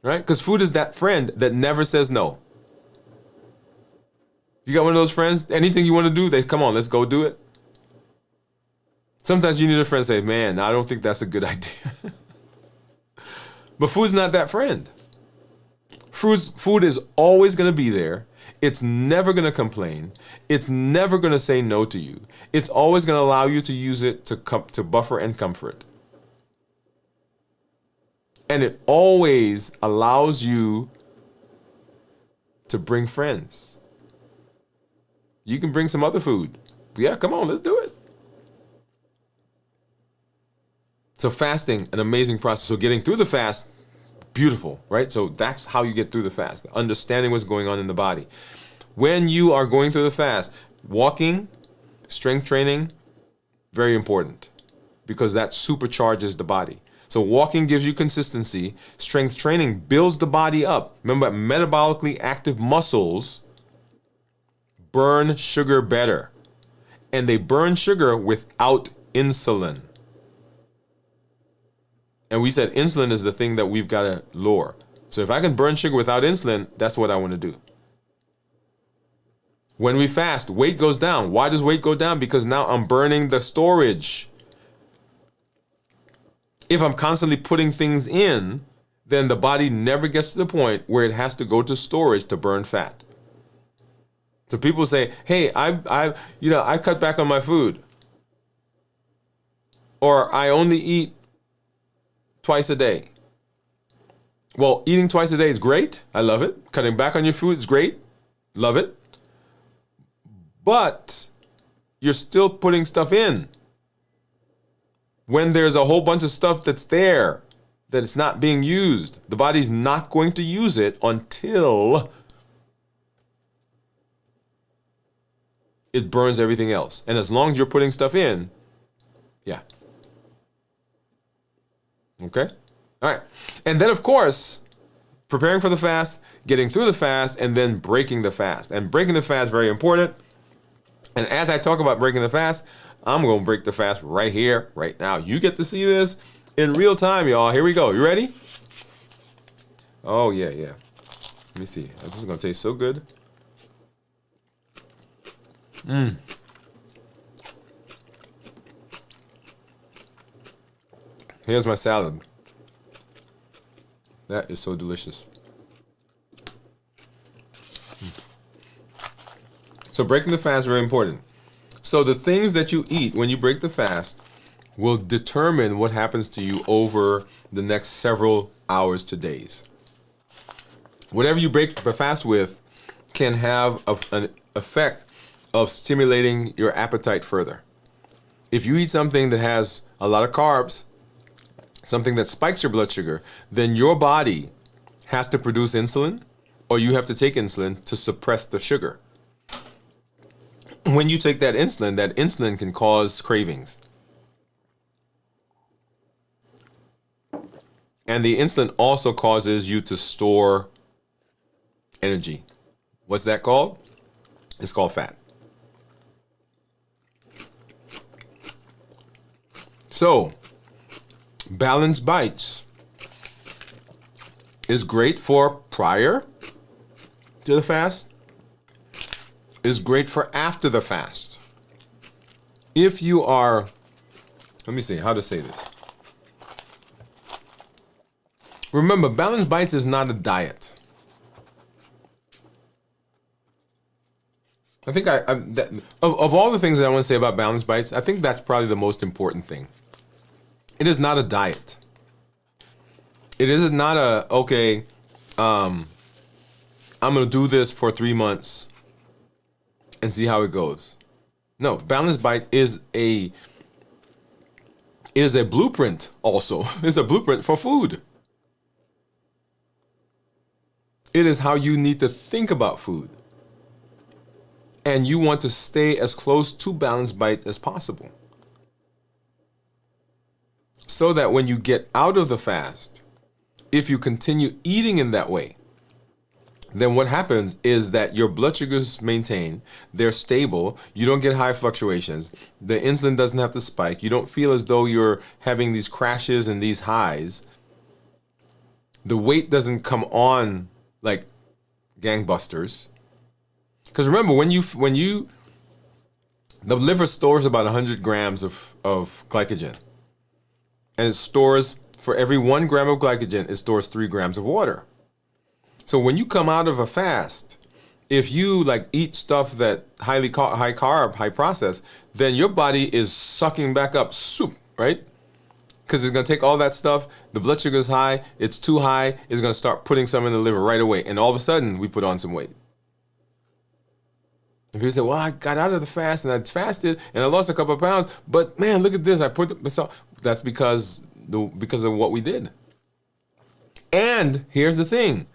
Right? Because food is that friend that never says no. You got one of those friends, anything you want to do, they come on, let's go do it. Sometimes you need a friend to say, man, I don't think that's a good idea. But food's not that friend. Food is always going to be there. It's never going to complain. It's never going to say no to you. It's always going to allow you to use it to buffer and comfort. And it always allows you to bring friends. You can bring some other food. Yeah, come on, let's do it. So fasting, an amazing process. So getting through the fast, beautiful, right? So that's how you get through the fast, understanding what's going on in the body. When you are going through the fast, walking, strength training, very important because that supercharges the body. So walking gives you consistency. Strength training builds the body up. Remember, metabolically active muscles burn sugar better. And they burn sugar without insulin. And we said insulin is the thing that we've got to lower. So if I can burn sugar without insulin, that's what I want to do. When we fast, weight goes down. Why does weight go down? Because now I'm burning the storage. If I'm constantly putting things in, then the body never gets to the point where it has to go to storage to burn fat. So people say, hey, I cut back on my food. Or I only eat twice a day. Well, eating twice a day is great. I love it. Cutting back on your food is great. Love it. But you're still putting stuff in. When there's a whole bunch of stuff that's there that it's not being used, the body's not going to use it until it burns everything else. And as long as you're putting stuff in, yeah. Okay? All right. And then, of course, preparing for the fast, getting through the fast, and then breaking the fast. And breaking the fast is very important. And as I talk about breaking the fast, I'm going to break the fast right here, right now. You get to see this in real time, y'all. Here we go. You ready? Oh, yeah. Let me see. This is going to taste so good. Here's my salad. That is so delicious. So breaking the fast is very important. So the things that you eat when you break the fast will determine what happens to you over the next several hours to days. Whatever you break the fast with can have an effect of stimulating your appetite further. If you eat something that has a lot of carbs, something that spikes your blood sugar, then your body has to produce insulin, or you have to take insulin to suppress the sugar. When you take that insulin can cause cravings. And the insulin also causes you to store energy. What's that called? It's called fat. So, balanced bites is great for prior to the fast, is great for after the fast. If you are, let me see how to say this. Remember, Balanced Bites is not a diet. I think of all the things that I want to say about Balanced Bites, I think that's probably the most important thing. It is not a diet. It is not a, okay, I'm going to do this for 3 months and see how it goes. No, Balanced Bite is a blueprint also. It's a blueprint for food. It is how you need to think about food. And you want to stay as close to Balanced Bite as possible. So that when you get out of the fast, if you continue eating in that way, then what happens is that your blood sugars maintain, they're stable, you don't get high fluctuations, the insulin doesn't have to spike, you don't feel as though you're having these crashes and these highs, the weight doesn't come on like gangbusters. Because remember, when you, the liver stores about 100 grams of glycogen, and it stores, for every 1 gram of glycogen, it stores 3 grams of water. So when you come out of a fast, if you like eat stuff that high carb, high processed, then your body is sucking back up soup, right? Because it's going to take all that stuff, the blood sugar is high, it's too high, it's going to start putting some in the liver right away. And all of a sudden, we put on some weight. And people say, well, I got out of the fast and I fasted and I lost a couple of pounds, but man, look at this, I put myself. That's because of what we did. And here's the thing.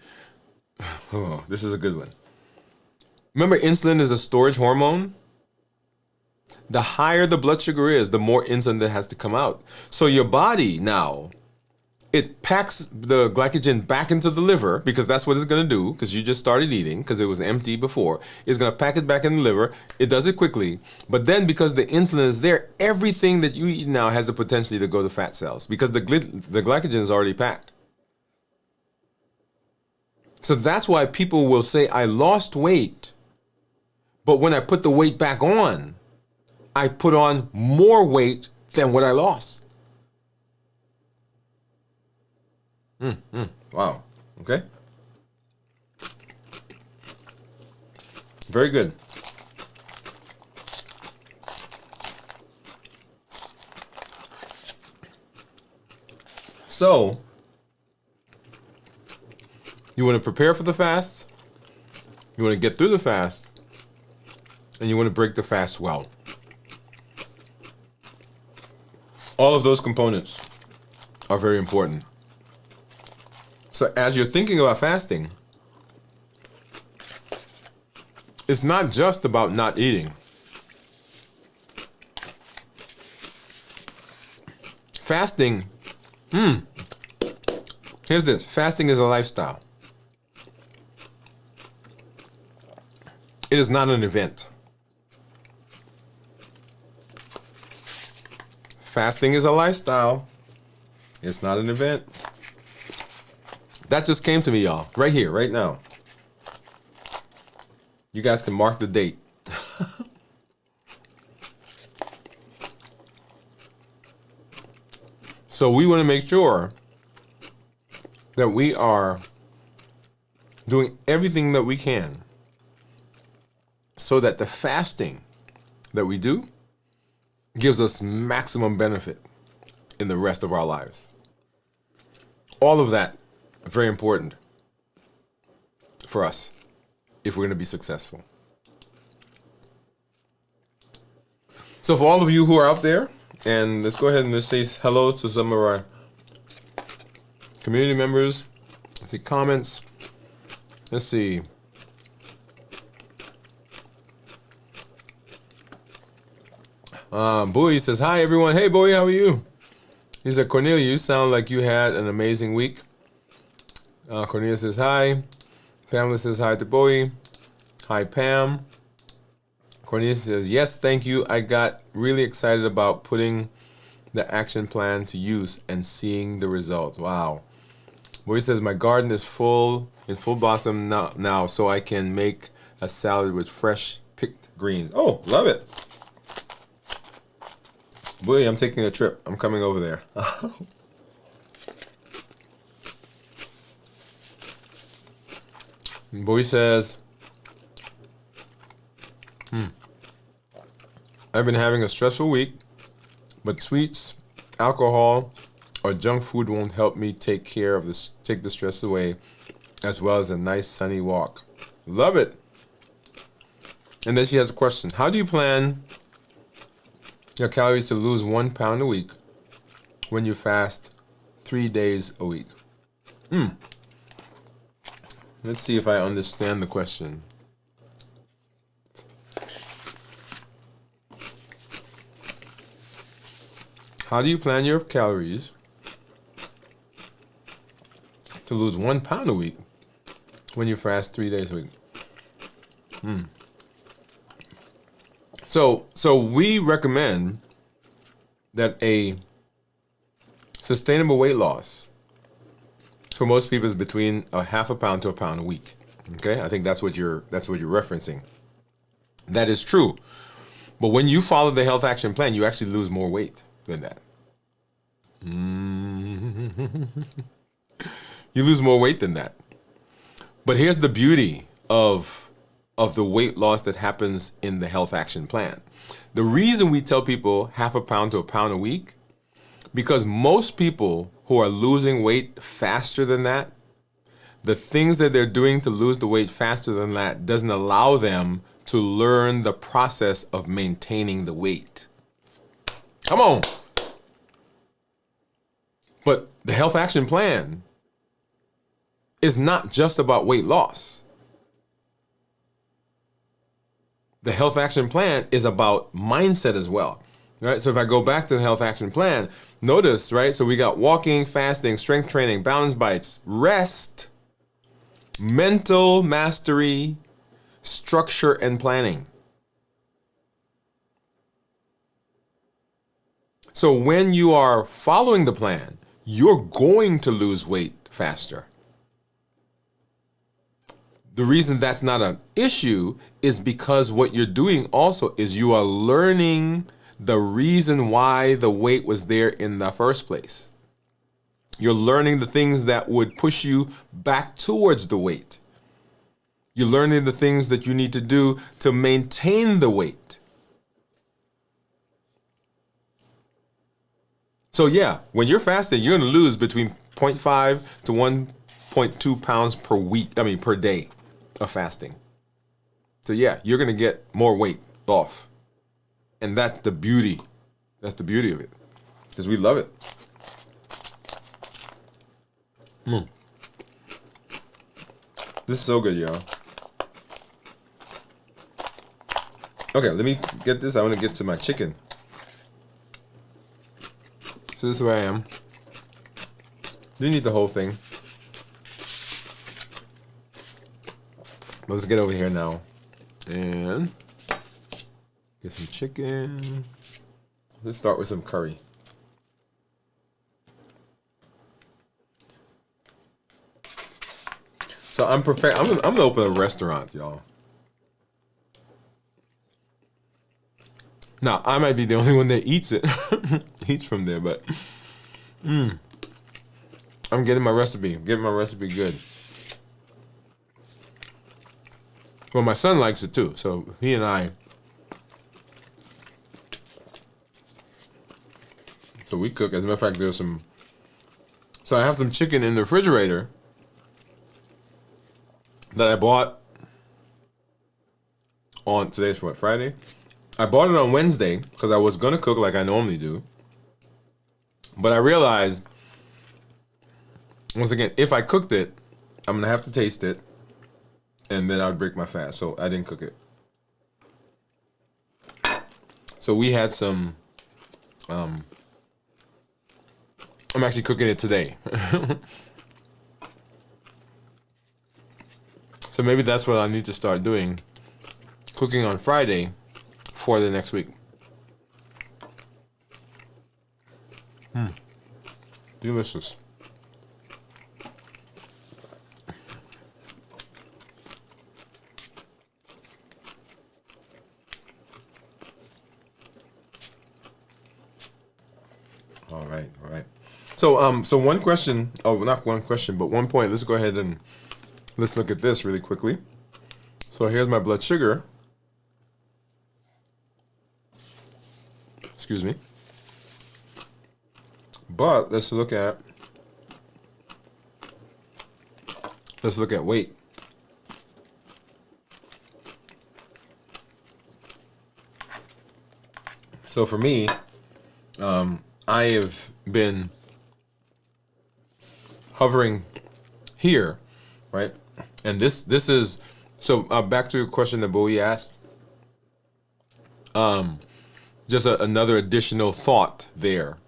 Oh, this is a good one. Remember, insulin is a storage hormone? The higher the blood sugar is, the more insulin that has to come out. So your body now, it packs the glycogen back into the liver, because that's what it's going to do, because you just started eating, because it was empty before. It's going to pack it back in the liver. It does it quickly. But then because the insulin is there, everything that you eat now has the potential to go to fat cells, because the glycogen is already packed. So that's why people will say, I lost weight, but when I put the weight back on, I put on more weight than what I lost. Wow. Okay. Very good. So, you want to prepare for the fast, you want to get through the fast, and you want to break the fast well. All of those components are very important. So as you're thinking about fasting, it's not just about not eating. Fasting, here's this. Fasting is a lifestyle. It is not an event. Fasting is a lifestyle. It's not an event. That just came to me, y'all. Right here, right now. You guys can mark the date. So we want to make sure that we are doing everything that we can so that the fasting that we do gives us maximum benefit in the rest of our lives. All of that is very important for us if we're going to be successful. So for all of you who are out there, and let's go ahead and just say hello to some of our community members. Let's see comments. Let's see. Bowie says, hi everyone. Hey Bowie, how are you? He said, Cornelia, you sound like you had an amazing week. Cornelia says, hi. Pamela says, hi to Bowie. Hi Pam. Cornelia says, yes, thank you. I got really excited about putting the action plan to use and seeing the results. Wow. Boy says my garden is in full blossom now, so I can make a salad with fresh picked greens. Oh, love it. Boy, I'm taking a trip. I'm coming over there. Boy says, I've been having a stressful week, but sweets, alcohol, or junk food won't help me take the stress away, as well as a nice sunny walk. Love it. And then she has a question. How do you plan your calories to lose 1 pound a week when you fast 3 days a week? Let's see if I understand the question. How do you plan your calories to lose 1 pound a week when you fast 3 days a week? So we recommend that a sustainable weight loss for most people is between a half a pound to a pound a week. Okay, I think that's what you're referencing. That is true, but when you follow the health action plan, you actually lose more weight than that. You lose more weight than that. But here's the beauty of the weight loss that happens in the health action plan. The reason we tell people half a pound to a pound a week, because most people who are losing weight faster than that, the things that they're doing to lose the weight faster than that doesn't allow them to learn the process of maintaining the weight. Come on. But the health action plan is not just about weight loss. The health action plan is about mindset as well. Right? So if I go back to the health action plan, notice, right? So we got walking, fasting, strength training, balance bites, rest, mental mastery, structure, and planning. So when you are following the plan, you're going to lose weight faster. The reason that's not an issue is because what you're doing also is you are learning the reason why the weight was there in the first place. You're learning the things that would push you back towards the weight. You're learning the things that you need to do to maintain the weight. So yeah, when you're fasting, you're going to lose between 0.5 to 1.2 pounds per day of fasting. So yeah, you're going to get more weight off. And that's the beauty. That's the beauty of it. Because we love it. This is so good, y'all. Okay, let me get this. I want to get to my chicken. So this is where I am. Didn't eat the whole thing. Let's get over here now. And get some chicken. Let's start with some curry. So I'm gonna open a restaurant, y'all. Now I might be the only one that eats it, eats from there, but I'm getting my recipe. Getting my recipe good. Well, my son likes it too, so he and I. So we cook. As a matter of fact, there's some. So I have some chicken in the refrigerator that I bought on today's what, Friday? I bought it on Wednesday because I was gonna cook like I normally do, but I realized once again if I cooked it, I'm gonna have to taste it, and then I'd break my fast. So I didn't cook it. So we had some. I'm actually cooking it today. So maybe that's what I need to start doing. Cooking on Friday for the next week. Delicious. All right, all right. So one question. Oh, not one question, but one point. Let's go ahead and let's look at this really quickly. So here's my blood sugar. Excuse me. But let's look at weight. So for me, I have been hovering here, right? And this is so back to a question that Bowie asked. Just another additional thought there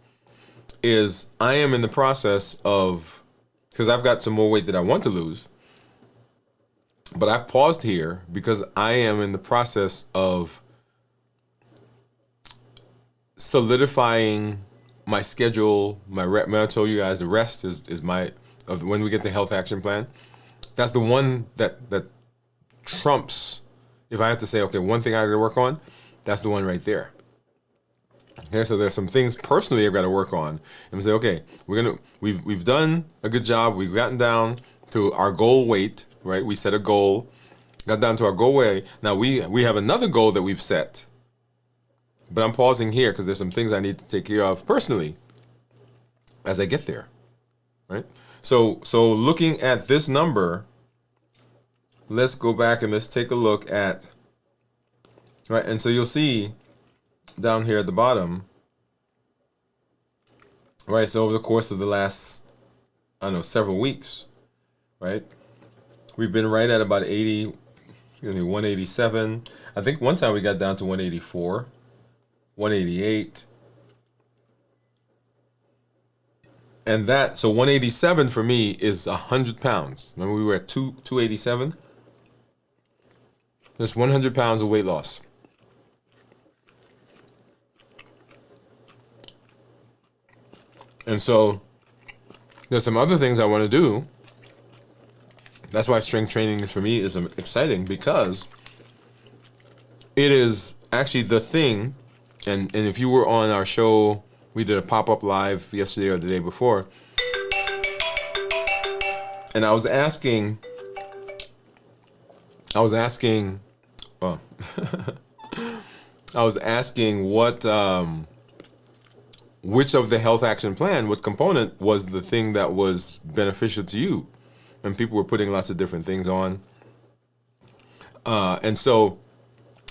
is I am in the process of, because I've got some more weight that I want to lose, but I've paused here because I am in the process of solidifying my schedule, my when I told you guys the rest is my of when we get the health action plan. That's the one that trumps. If I have to say, okay, one thing I got to work on, that's the one right there. Okay, so there's some things personally I've got to work on, and say, okay, we've done a good job. We've gotten down to our goal weight, right? We set a goal, got down to our goal weight. Now we have another goal that we've set. But I'm pausing here because there's some things I need to take care of personally as I get there, right? So looking at this number, let's go back and let's take a look at, right? And so you'll see down here at the bottom, right? So over the course of the last, I don't know, several weeks, right? We've been right at about 187. I think one time we got down to 184. 188, and so 187 for me is 100 pounds. Remember we were at 287. That's 100 pounds of weight loss. And so there's some other things I want to do. That's why strength training for me is exciting, because it is actually the thing. And if you were on our show, we did a pop-up live yesterday or the day before, and I was asking, oh, I was asking what, which of the health action plan, what component was the thing that was beneficial to you, and people were putting lots of different things on, and so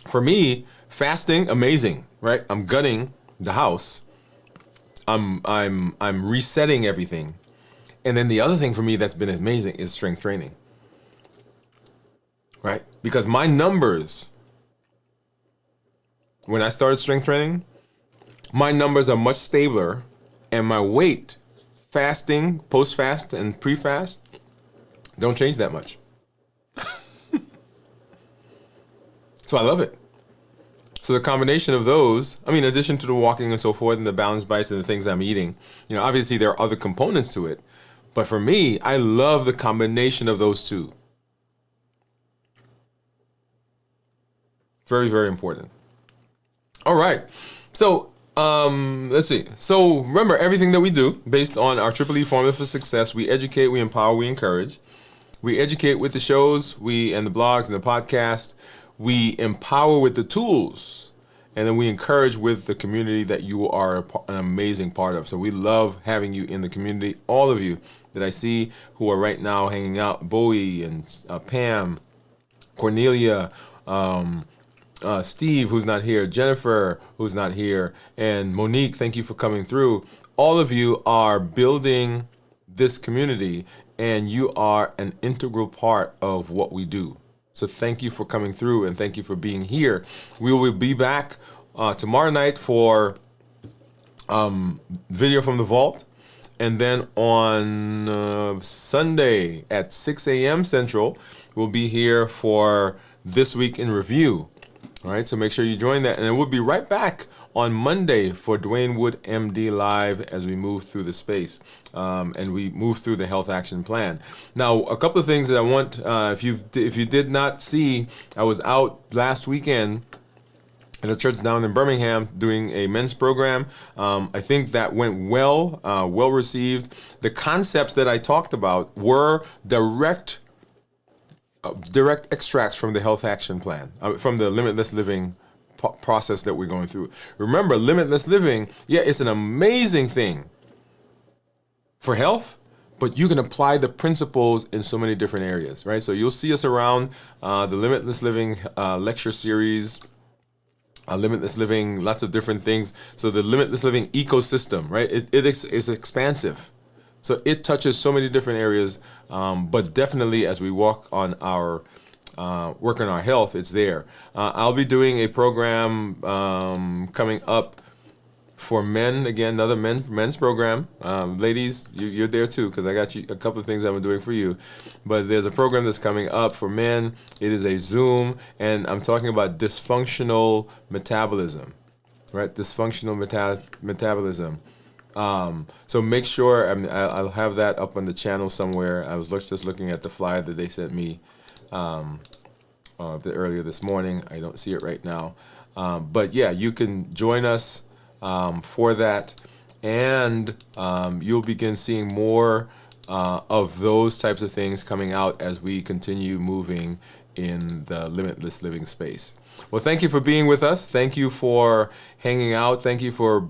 for me, fasting, amazing. Right, I'm gutting the house. I'm resetting everything, and then the other thing for me that's been amazing is strength training. Right, because my numbers when I started strength training, my numbers are much stabler, and my weight, fasting, post-fast, and pre-fast, don't change that much. So I love it. So the combination of those, I mean, in addition to the walking and so forth and the balanced bites and the things I'm eating, obviously there are other components to it. But for me, I love the combination of those two. Very, very important. All right. So let's see. So remember, everything that we do based on our Triple E formula for success, we educate, we empower, we encourage. We educate with the shows, and the blogs and the podcast. We empower with the tools, and then we encourage with the community that you are an amazing part of. So we love having you in the community. All of you that I see who are right now hanging out, Bowie and Pam, Cornelia, Steve, who's not here, Jennifer, who's not here, and Monique, thank you for coming through. All of you are building this community, and you are an integral part of what we do. So thank you for coming through, and thank you for being here. We will be back tomorrow night for video from the vault. And then on Sunday at 6 a.m. Central, we'll be here for This Week in Review. All right, so make sure you join that. And we'll be right back on Monday for Dwain Woode, MD Live, as we move through the space and we move through the health action plan. Now, a couple of things that I want, if you did not see, I was out last weekend at a church down in Birmingham doing a men's program. I think that went well, well received. The concepts that I talked about were direct extracts from the health action plan, from the limitless living process that we're going through. Remember, limitless living, yeah, it's an amazing thing for health, but you can apply the principles in so many different areas, right? So you'll see us around the Limitless Living lecture series, Limitless Living, lots of different things. So the Limitless Living ecosystem, right? It is expansive. So it touches so many different areas, but definitely as we work on our health, it's there. I'll be doing a program coming up for men, again, another men's program. Ladies, you're there too, because I got you a couple of things I'm doing for you. But there's a program that's coming up for men. It is a Zoom, and I'm talking about dysfunctional metabolism, right? Dysfunctional metabolism. So make sure, I'll have that up on the channel somewhere. I was just looking at the flyer that they sent me earlier this morning. I don't see it right now. But yeah, you can join us for that, and you'll begin seeing more of those types of things coming out as we continue moving in the limitless living space. Well, thank you for being with us. Thank you for hanging out. Thank you for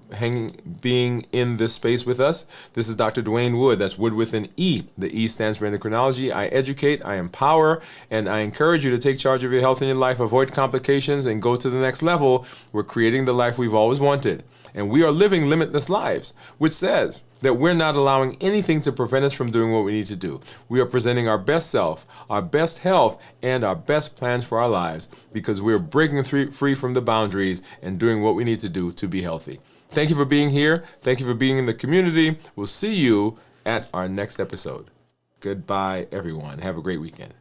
being in this space with us. This is Dr. Dwain Woode. That's Wood with an E. The E stands for endocrinology. I educate, I empower, and I encourage you to take charge of your health in your life, avoid complications, and go to the next level. We're creating the life we've always wanted. And we are living limitless lives, which says that we're not allowing anything to prevent us from doing what we need to do. We are presenting our best self, our best health, and our best plans for our lives because we're breaking free from the boundaries and doing what we need to do to be healthy. Thank you for being here. Thank you for being in the community. We'll see you at our next episode. Goodbye, everyone. Have a great weekend.